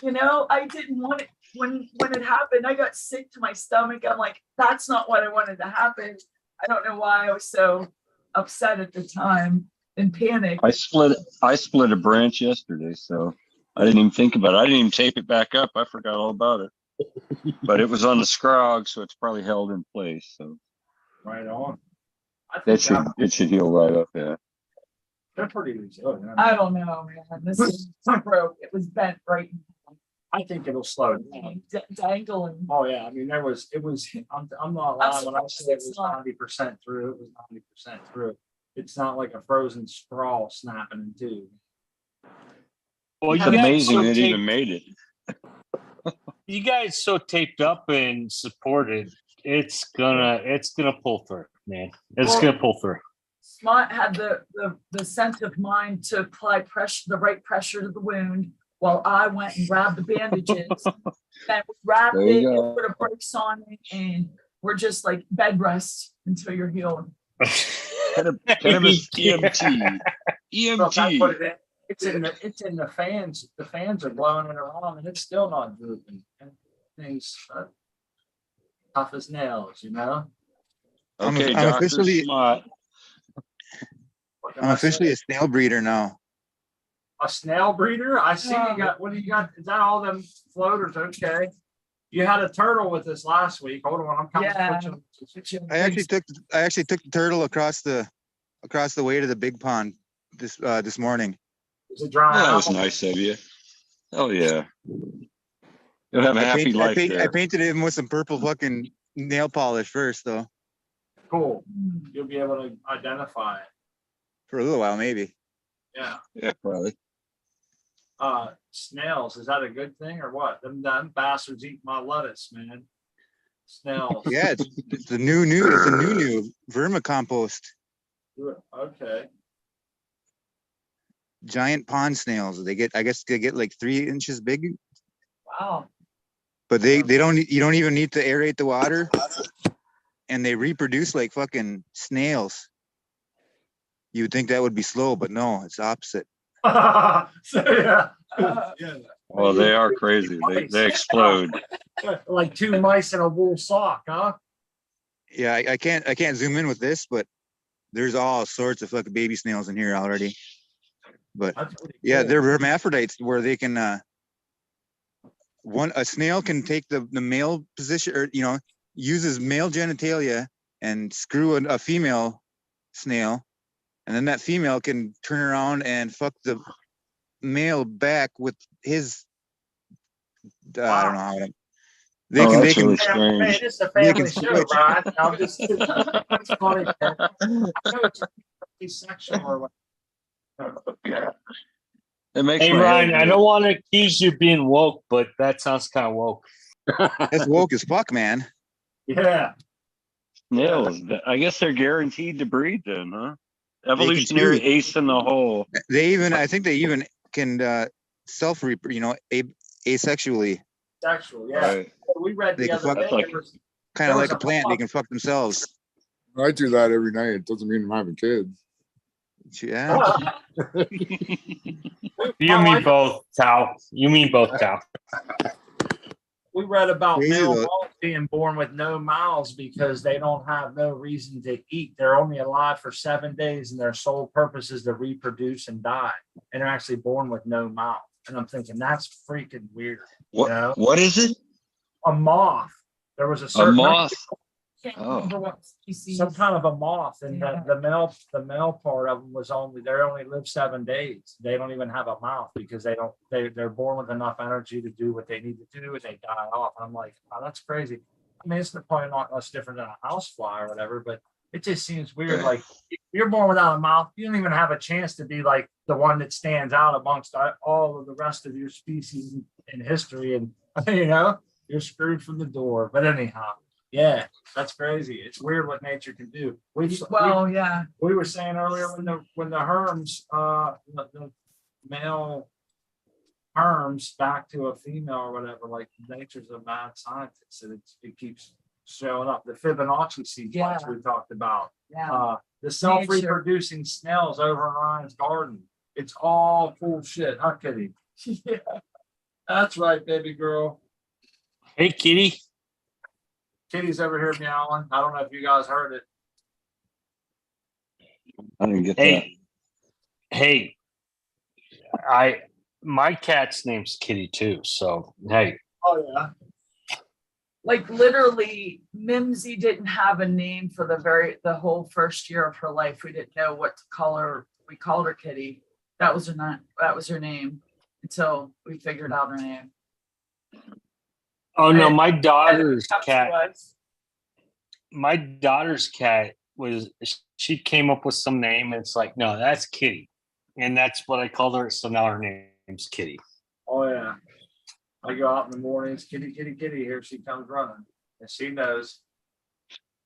You know, I didn't want it when it happened. I got sick to my stomach. I'm like, that's not what I wanted to happen. I don't know why I was so upset at the time and panicked. I split a branch yesterday, so I didn't even think about it. I didn't even tape it back up. I forgot all about it. But it was on the scrog, so it's probably held in place. So Right on. it should heal right up. Yeah. They're pretty resilient. I don't know, man. This is broke. It was bent right. I think it'll slow down. Dangling. Oh yeah, I mean it was. I'm not lying when I say it was It's not. 90% through. It was 90% through. It's not like a frozen straw snapping in two. Well, It's you guys amazing so it even taped, made it. you guys so taped up and supported. It's gonna pull through, man. It's Well- gonna pull through. Smart had the sense of mind to apply pressure, the right pressure to the wound, while I went and grabbed the bandages. Then we wrapped There you it, go. and put a brace on it, and we're just like bed rest until you're healed. Cannabis EMT. Look, I put EMT. it in. It's in the fans. The fans are blowing it around, and it's still not drooping. And things tough as nails, you know. Okay, I'm Dr. officially- Smart. What can I'm I officially say? a snail breeder now. A snail breeder. I see you got. What do you got? Is that all them floaters? Okay. You had a turtle with us last week. Hold on, I'm coming. Yeah. Switching. I actually took the turtle across the way to the big pond this morning. Is it dry? That was nice of you. Oh yeah. You'll have a happy life I there. painted him with some purple fucking nail polish first, though, Cool. You'll be able to identify it. for a little while maybe. Yeah. Yeah, probably. Snails. Is that a good thing or what? Them bastards eat my lettuce, man. Snails. Yeah, it's a new vermicompost. Okay. Giant pond snails. I guess they get like 3 inches big, Wow. but you don't even need to aerate the water, and they reproduce like fucking snails. You would think that would be slow, but no, it's opposite. So, yeah. Well, they are crazy. They explode. Like 2 mice in a wool sock, huh? Yeah, I can't zoom in with this, but there's all sorts of fucking baby snails in here already. But That's pretty yeah, cool. they're hermaphrodites where they can a snail can take the male position, or uses male genitalia and screw a female snail, and then that female can turn around and fuck the male back with his I don't know how to, they Oh, can that's they really can Man, strange. it's a They family can show, switch. Brian. I'm just it's funny. Man. He's sexual or what? It makes Hey my Ryan, head I don't want to accuse you of being woke, but that sounds kind of woke. that's woke as fuck, man. Yeah. snails. I guess they're guaranteed to breed then, huh? Evolutionary choose. ace in the hole. I think they even can self asexually, Sexual, yeah. Right. We read They the can other fuck day. like- there was- kind There of was like a a plant. They moth. can fuck themselves. I do that every night. It doesn't mean I'm having kids. Yeah. You Oh, mean both, Tao. You mean both, Tao. We read about Crazy male though. moths being born with no mouths because they don't have no reason to eat. They're only alive for 7 days, and their sole purpose is to reproduce and die. And they're actually born with no mouth. And I'm thinking that's freaking weird. What? Yeah. What is it? A moth. There was a A certain moth. Can't Oh. remember what species. some kind of a moth, and Yeah. the male part of them was they only live 7 days. They don't even have a mouth because they're born with enough energy to do what they need to do, and they die off. And I'm like, oh, that's crazy. I mean, it's probably not much different than a housefly or whatever, but it just seems weird. Yeah. Like if you're born without a mouth, you don't even have a chance to be like the one that stands out amongst all of the rest of your species in history, and you're screwed from the door. But anyhow. Yeah, that's crazy. It's weird what nature can do. Well, yeah. We were saying earlier when the herms, the male perms back to a female or whatever. Like nature's a mad scientist, and it keeps showing up. The Fibonacci sequence we talked about. Yeah. The self-reproducing snails over in Ryan's garden. It's all full shit, huh, Kitty? Yeah. That's right, baby girl. Hey, kitty. Kitty's over here meowing. I don't know if you guys heard it. I didn't get that. Hey, my cat's name's Kitty too. So hey. Oh yeah. Like literally, Mimsy didn't have a name for the whole first year of her life. We didn't know what to call her. We called her Kitty. That was her name until we figured out her name. Oh no, my daughter's cat. My daughter's cat she came up with some name, and it's like, no, that's Kitty, and that's what I called her. So now her name's Kitty. Oh yeah. I go out in the mornings, Kitty, Kitty, Kitty. Here she comes running, and she knows.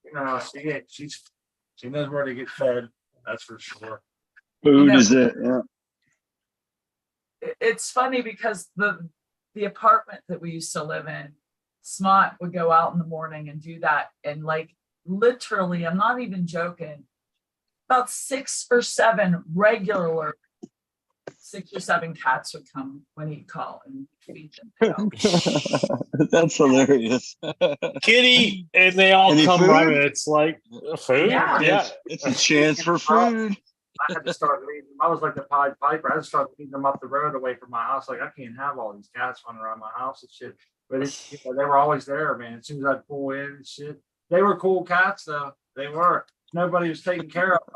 You know, she knows where to get fed. That's for sure. Food is it? Yeah. It's funny because the apartment that we used to live in, Smot would go out in the morning and do that, and like literally, I'm not even joking, about 6 or 7 regular 6 or 7 cats would come when he'd call and feed them. That's hilarious. Kitty, and they all Any come food? running. It's like food. Yeah. It's a chance for food. I had to start leading them. I was like the Pied Piper. I had to start leading them up the road away from my house. Like I can't have all these cats running around my house and shit. But they were always there, man. As soon as I'd pull in and shit, they were cool cats though. They were. Nobody was taking care of them.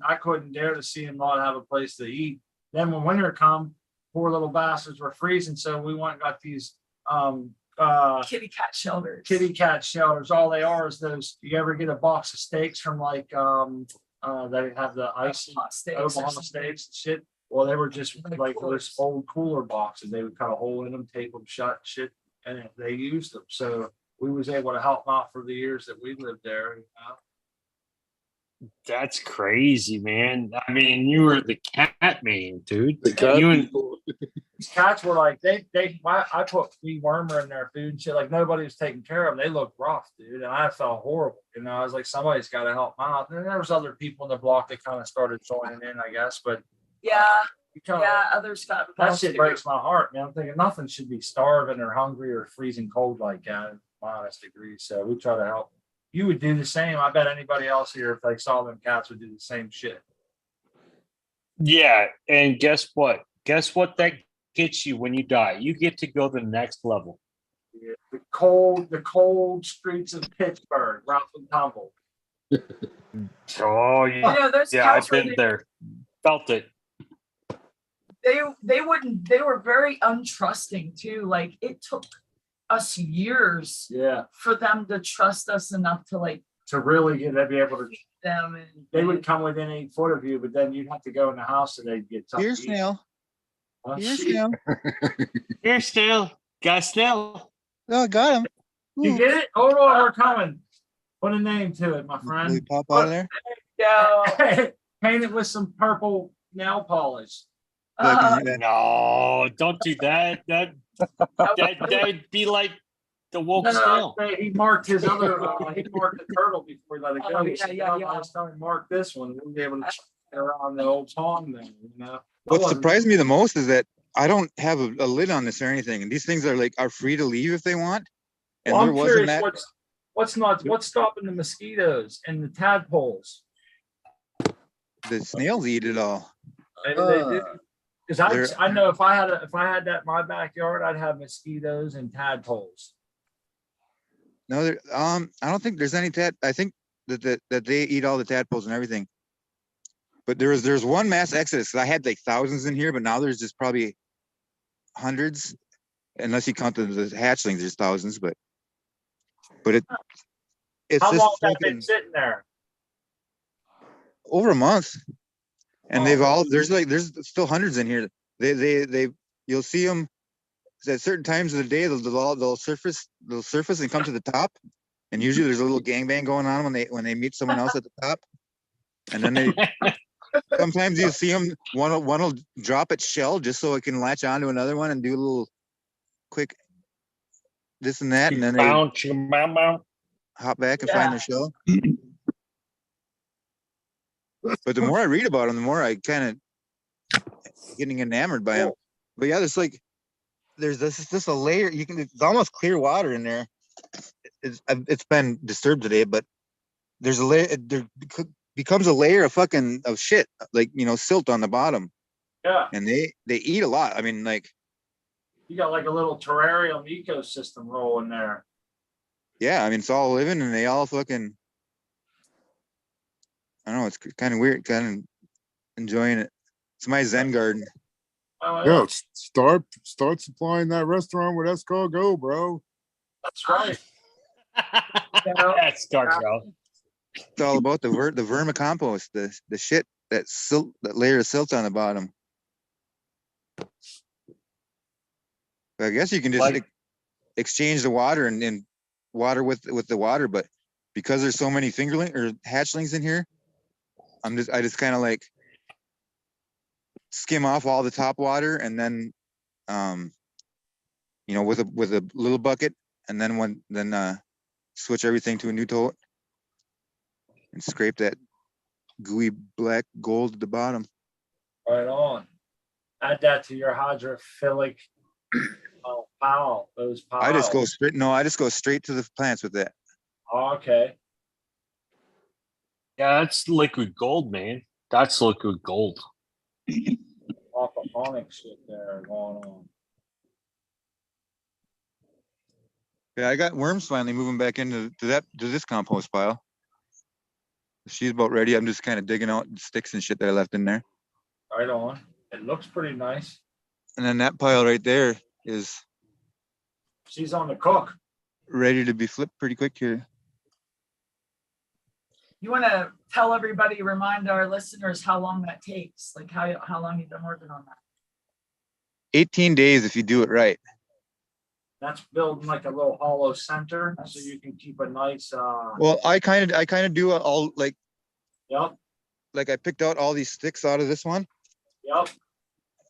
I couldn't dare to see them not have a place to eat. Then when winter come, poor little bastards were freezing. So we went and got these Kitty cat shelters. kitty cat shelters. All they are is those. You ever get a box of steaks from like they have the ice Oklahoma steaks and shit? Well, they were just like those old cooler boxes. They would cut a hole in them, tape them shut, shit, and they used them. So we was able to help them out for the years that we lived there. You know? That's crazy, man. I mean, you were the cat man, dude. The cat You and people. These cats were like I put flea wormer in their food and shit. Like nobody was taking care of them. They looked rough, dude, and I felt horrible. You know, I was like, somebody's got to help them out. And then there was other people in the block that kind of started joining in, I guess. But Yeah, kinda, others got that shit breaks my heart, man. I'm thinking nothing should be starving or hungry or freezing cold like that. In my honest degree, so we try to help. You would do the same. I bet anybody else here, if they saw them cats, would do the same shit. yeah, and guess what? Guess what that gets you when you die? You get to go to the next level. Yeah. The cold streets of Pittsburgh, rough and tumble. Oh yeah, those yeah, I've cats were been there, felt it. they were very untrusting too. Like it took us years Yeah, for them to trust us enough to like to really be able to. feed them, and They would come within 8 foot of you, but then you'd have to go in the house and they'd get tough. Here, to eat. snail. Oh, Here, shit. snail. Here still, got still. Oh, I got him. You get it? Hold on, we're coming. Put a name to it, my Will he friend. pop out of there? yeah. Paint it with some purple nail polish. No, don't do that. That'd be like the woke snail. He marked his other. He marked the turtle before he let it go. Oh, He yeah, said, yeah, "No, yeah. I was telling him, mark this one. We'll be able to check around the old pond then. You know. What surprised me the most is that I don't have a lid on this or anything, and these things are free to leave if they want. And Well, there I'm wasn't curious that. what's stopping the mosquitoes and the tadpoles? The snails eat it all. Maybe they do. Because They're- I know if I had that in my backyard, I'd have mosquitoes and tadpoles. No, I don't think there's any I think that they eat all the tadpoles and everything. But there's one mass exodus. I had like thousands in here, but now there's just probably hundreds, unless you count the hatchlings. There's thousands, but it's How just long have that been fucking sitting there? over a month, and Oh. there's still hundreds in here. They you'll see them at certain times of the day. They'll surface and come to the top, and usually there's a little gangbang going on when they meet someone else at the top, and then Sometimes you see them, one will drop its shell just so it can latch onto another one and do a little quick this and that, and then they Bounce, bow, bow. hop back and find their shell. But the more I read about them, the more I kind of getting enamored by them. But yeah, there's this a layer. It's almost clear water in there. It's been disturbed today, but there's a layer. There becomes a layer of shit, like silt on the bottom. Yeah, And they eat a lot. I mean, like, you got like a little terrarium ecosystem rolling there. yeah, I mean, it's all living and they all fucking, I don't know, it's kind of weird, kind of enjoying it. It's my Zen garden. Oh, Yo, start supplying that restaurant with escargot, bro. that's right. That's Gargoyle. It's all about the vermicompost, the shit, that layer of silt on the bottom. But I guess you can just Like- exchange the water and water with the water, but because there's so many fingerling or hatchlings in here, I just kind of like skim off all the top water and then with a little bucket, and then switch everything to a new tote and scrape that gooey black gold at the bottom. Right on. Add that to your hydrophilic pile. Those piles. I just go straight to the plants with that. Okay. Yeah, that's liquid gold, man. That's liquid gold. Aquaponic shit there going on. Yeah, I got worms finally moving back into this compost pile. She's about ready. I'm just kind of digging out sticks and shit that I left in there. Right on. It looks pretty nice. And then that pile right there is She's on the cook. ready to be flipped pretty quick here. You want to tell everybody, remind our listeners how long that takes, like how long you've been working on that. 18 days if you do it right. That's building like a little hollow center so you can keep a nice Well, I kind of do all like yep, I picked out all these sticks out of this one, yep.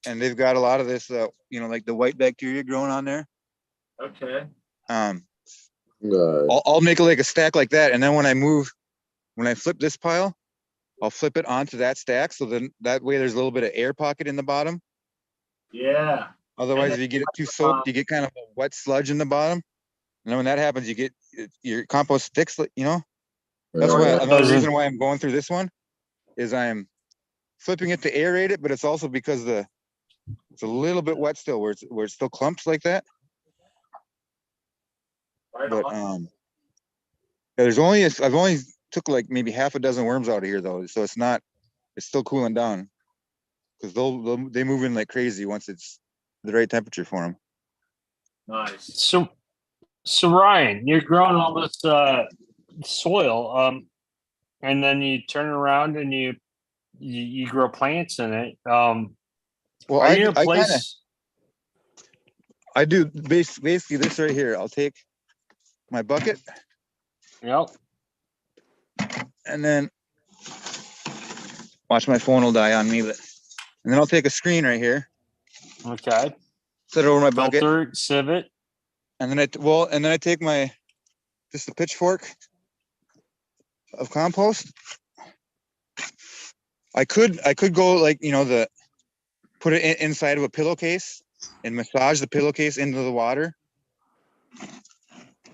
and they've got a lot of this like the white bacteria growing on there. Okay. I'll make it like a stack like that, and then when I flip this pile, I'll flip it onto that stack, so then that way there's a little bit of air pocket in the bottom. Yeah. Otherwise, if you get it too soaked, you get kind of a wet sludge in the bottom. And then when that happens, you get your compost sticks. That's why another reason why I'm going through this one is I'm flipping it to aerate it, but it's also because it's a little bit wet still, where it still clumps like that. Right But on. yeah, I've only took like maybe half a dozen worms out of here though, so it's still cooling down, because they move in like crazy once it's the right temperature for them. Nice. So Ryan, you're growing all this soil, and then you turn around and you grow plants in it. Well, are you in a place? I do basically this right here. I'll take my bucket. Yep. And then watch, my phone will die on me, and then I'll take a screen right here. Okay. Set it over my bucket. Filter, sieve it. And then I take just a pitchfork of compost. I could go like, put it inside of a pillowcase and massage the pillowcase into the water.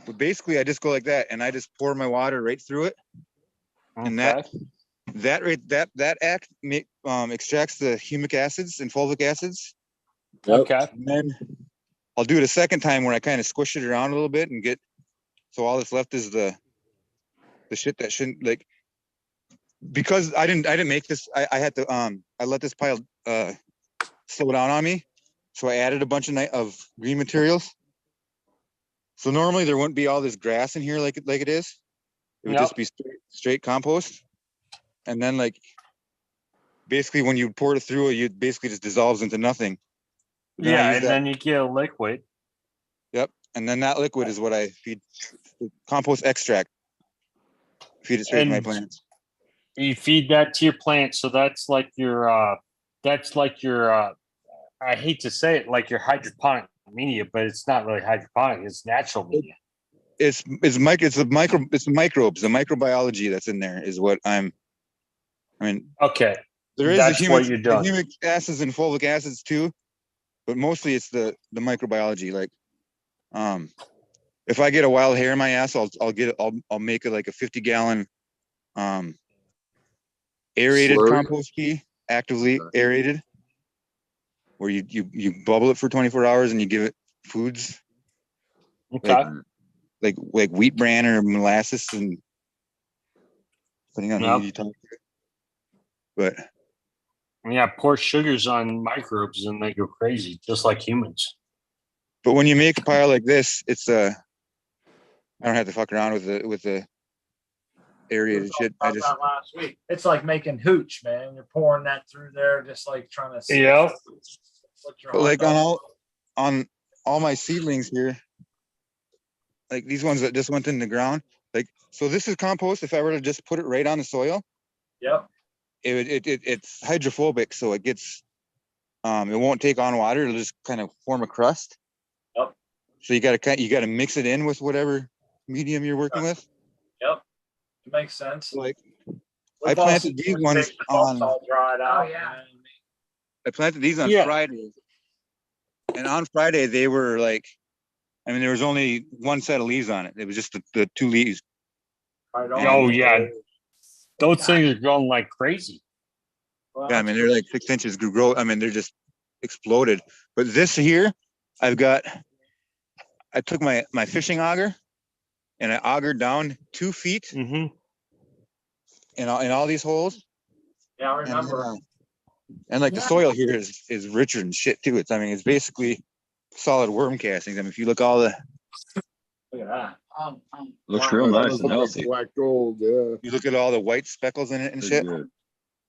But basically I just go like that and I just pour my water right through it. Okay. And that extracts the humic acids and fulvic acids. Okay. And then I'll do it a second time where I kind of squish it around a little bit and so all that's left is the shit that shouldn't, like, because I didn't make this, I had to I let this pile slow down on me, so I added a bunch of green materials. So normally there wouldn't be all this grass in here like it is. It would just be straight compost. And then, like, basically when you pour it through, it basically just dissolves into nothing. Then you get a liquid. Yep. And then that liquid is what I feed, compost extract. Feed it straight to my plants. You feed that to your plant, so that's like your I hate to say it, like your hydroponic media, but it's not really hydroponic, it's natural media. It's the microbes, the microbiology that's in there is what I mean, Okay. there is That's the what you're doing. humic acids and fulvic acids too, but mostly it's the microbiology. Like, if I get a wild hair in my ass, I'll make it like a 50-gallon aerated Slurry? compost tea, actively aerated, where you bubble it for 24 hours and you give it foods Okay. like wheat bran or molasses, and depending on Yep. who you talk to. But Yeah, pour sugars on microbes and they go crazy, just like humans. but when you make a pile like this, it's I don't have to fuck around with the aerated shit. I just last week. It's like making hooch, man. You're pouring that through there, just like trying to see. Yeah. but like on all my seedlings here, like these ones that just went in the ground, like, so this is compost. If I were to just put it right on the soil, Yep. it's hydrophobic, so it gets it won't take on water. It'll just kind of form a crust. Yep. So you gotta mix it in with whatever medium you're working with. Yep. It makes sense. Like, We've I planted these also ones the bulbs on. all dried out. Oh, yeah. man. I planted these on Yeah. Friday, and on Friday they were like, I mean, there was only one set of leaves on it. It was just the two leaves. Right on. Oh yeah. Those things are going like crazy. Well, Yeah, I mean, they're like 6 inches grow. I mean, they're just exploded. But this here, I took my fishing auger and I augered down 2 feet Mm-hmm. in all these holes. yeah, I And, remember. and like the soil here is richer and shit too. It's basically solid worm castings. I mean, if you look all the, Look at that. Looks Wow, real That nice was and like healthy. black gold, yeah. you look at all the white speckles in it and Pretty shit. good.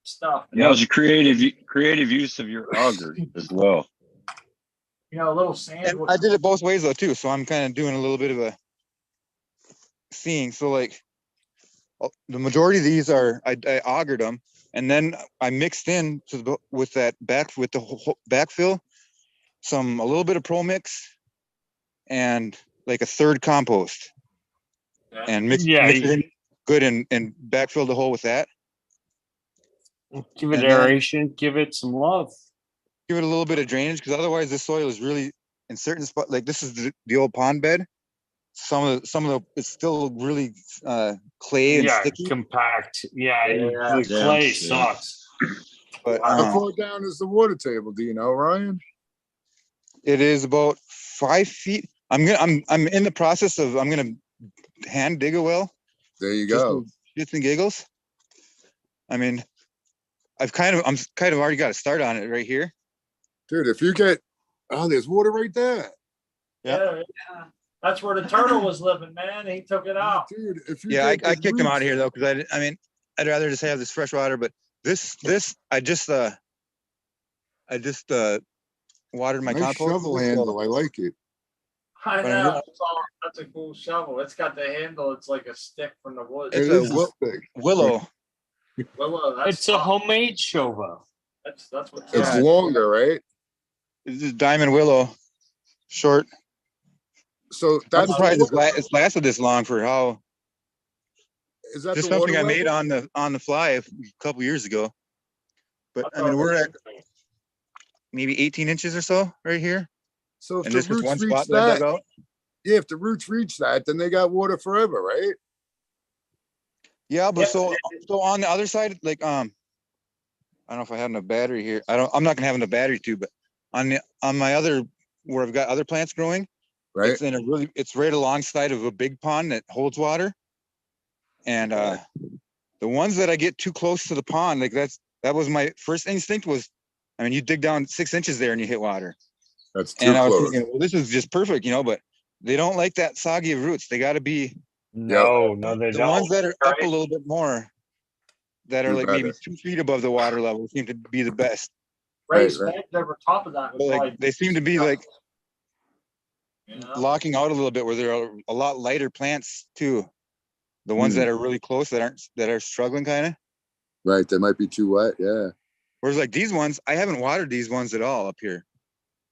Stuff. Yeah, it was a creative use of your auger as well. You know, a little sand. And I did it both ways though too. So I'm kind of doing a little bit of a seeing. So like the majority of these are I augered them, and then I mixed in with the backfill a little bit of pro mix and like a third compost, and mix it in good and backfill the hole with that. Give it And then aeration, give it some love. give it a little bit of drainage, because otherwise this soil is really in certain spots. Like this is the old pond bed. Some of the it's still really clay and Yeah, sticky. compact. Yeah, Yeah. the clay Yeah. sucks. But How far down is the water table? Do you know, Ryan? it is about 5 feet. I'm in the process of I'm gonna hand dig a well. There you Just go. for shits and giggles. I mean, I'm kind of already got a start on it right here. Dude, if you get, there's water right there. Yeah. That's where the turtle was living, man. He took it out. Dude, if you Yeah, I get the kicked him out of roots- here though, because I mean, I'd rather just have this fresh water. But this I just watered my Nice compost. shovel handle. I like it. I But know. That's a cool shovel. It's got the handle. It's like a stick from the woods. It's It a is a stick. willow. Willow, that's It's a homemade shovel. that's what. It's Yeah. longer, right? This is diamond willow, short. So I'm that's surprised the it's lasted this long for how. is that Just the something water I made level? on the fly a couple years ago. But I mean, we're at maybe 18 inches or so right here, So if and the this was one roots reach spot that I dug that, out. yeah, if the roots reach that, then they got water forever, right? Yeah, but Yeah. so on the other side, like I don't know if I have enough battery here. I'm not gonna have enough battery too, but on my other where I've got other plants growing, Right. it's right alongside of a big pond that holds water. And the ones that I get too close to the pond, like that was my first instinct was, I mean, you dig down 6 inches there and you hit water. That's too And I was close. thinking, well, this is just perfect, but they don't like that soggy of roots. They got to be No, they the don't. ones that are up a little bit more, that are Do like maybe better. 2 feet above the water level, seem to be the best. Raised right. beds over top of that. But like they seem to be like you know? locking out a little bit, where there are a lot lighter plants too. The ones that are really close that are struggling kind of. Right, they might be too wet. Yeah. Whereas like these ones, I haven't watered these ones at all up here.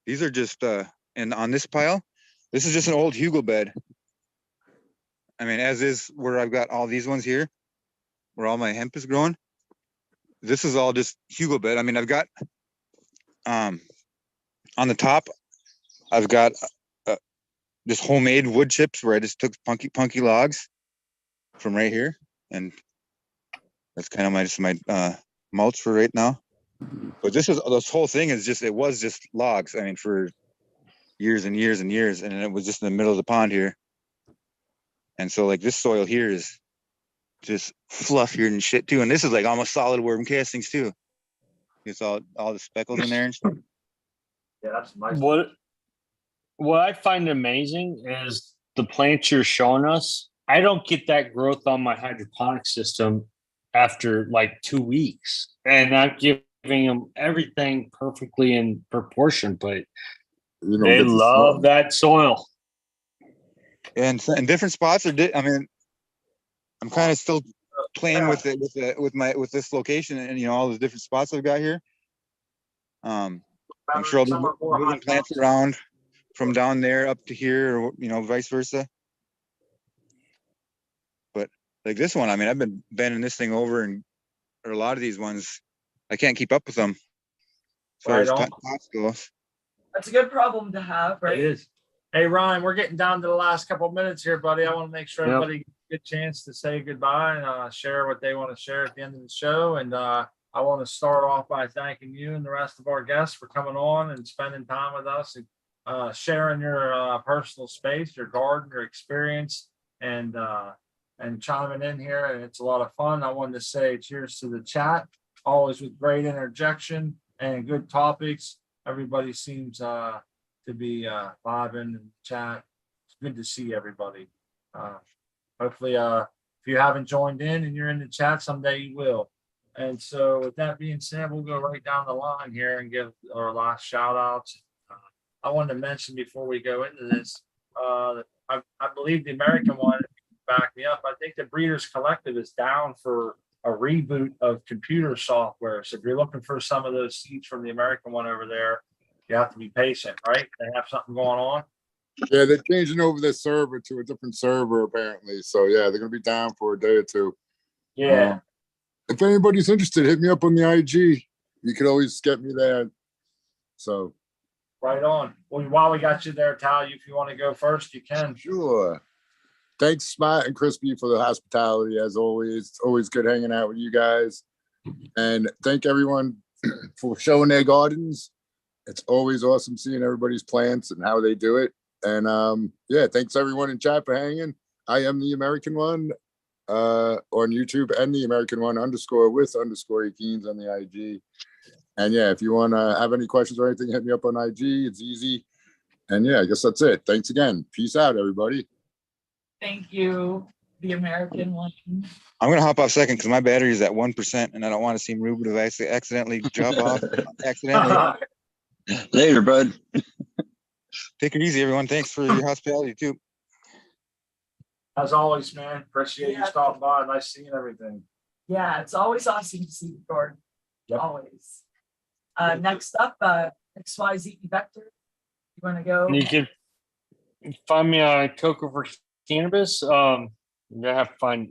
These are just and on this pile, this is just an old hugel bed. I mean, as is where I've got all these ones here, where all my hemp is growing. This is all just hugel bed. I mean, I've got on the top, I've got just homemade wood chips where I just took punky logs from right here, and that's kind of my mulch for right now. But this whole thing is just, it was just logs. I mean, for years and years and years, and it was just in the middle of the pond here. And so like this soil here is just fluffier and shit too. And this is like almost solid worm castings too. It's all the speckles in there and stuff. Yeah, that's nice. What I find amazing is the plants you're showing us. I don't get that growth on my hydroponic system after like 2 weeks, and I'm giving them everything perfectly in proportion, but they love that soil. And different spots are. I mean, I'm kind of still playing with it with this location and all the different spots I've got here. I'm sure I'll be moving plants around from down there up to here, or vice versa. But like this one, I mean, I've been bending this thing over, and or a lot of these ones, I can't keep up with them as far as pots goes. That's a good problem to have, right? It is. Hey, Ryan, we're getting down to the last couple of minutes here, buddy. I want to make sure everybody gets a good chance to say goodbye and share what they want to share at the end of the show. And I want to start off by thanking you and the rest of our guests for coming on and spending time with us and sharing your personal space, your garden, your experience, and chiming in here. And it's a lot of fun. I wanted to say cheers to the chat, always with great interjection and good topics. Everybody seems to be vibing in the chat. It's good to see everybody. Hopefully, if you haven't joined in and you're in the chat, someday you will. And so with that being said, we'll go right down the line here and give our last shout outs. I wanted to mention before we go into this, I believe the American one, back me up, I think the Breeders Collective is down for a reboot of computer software. So if you're looking for some of those seeds from the American one over there, you have to be patient, right? They have something going on. Yeah, they're changing over their server to a different server apparently. So yeah, they're gonna be down for a day or two. Yeah. If anybody's interested, hit me up on the IG. You can always get me there. So right on. Well, while we got you there, Tal, if you want to go first, you can. Sure. Thanks, Matt and Crispy, for the hospitality as always. It's always good hanging out with you guys. And thank everyone for showing their gardens. It's always awesome seeing everybody's plants and how they do it. And yeah, thanks everyone in chat for hanging. I am the American one on YouTube, and the American one _with _Keens on the IG. And yeah, if you want to have any questions or anything, hit me up on IG. It's easy. And yeah, I guess that's it. Thanks again. Peace out, everybody. Thank you, the American one. I'm gonna hop off second because my battery is at 1%, and I don't want to seem rude if I accidentally drop off. Accidentally. Later, bud. Take it easy, everyone. Thanks for your hospitality too. As always, man. Appreciate you stopping by. Nice seeing everything. Yeah, it's always awesome to see the garden. Yep. Always. Next up, XYZ Vector. You want to go? You can find me on Cocoa for Cannabis. I have to find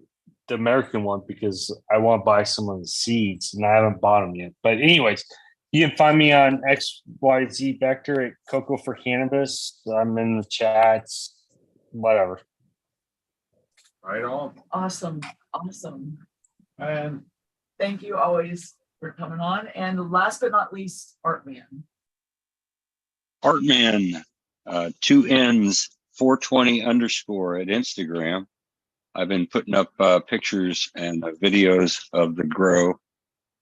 the American one because I want to buy some of the seeds and I haven't bought them yet. But anyways, you can find me on XYZ Vector at Cocoa for Cannabis. I'm in the chats, whatever. Right on. Awesome. And thank you always for coming on. And last but not least, Artman. Artman, 2 N's 420 _ at Instagram. I've been putting up pictures and videos of the grow.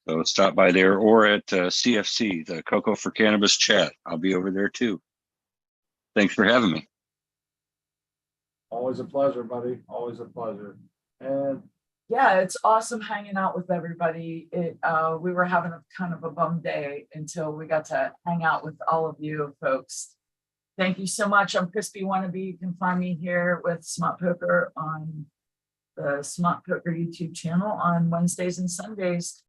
So stop by there, or at CFC, the Cocoa for Cannabis chat. I'll be over there too. Thanks for having me. Always a pleasure, buddy. Always a pleasure. And Yeah, it's awesome hanging out with everybody. We were having a kind of a bum day until we got to hang out with all of you folks. Thank you so much. I'm Crispy Wannabe. You can find me here with Smart Poker on the Smart Poker YouTube channel on Wednesdays and Sundays.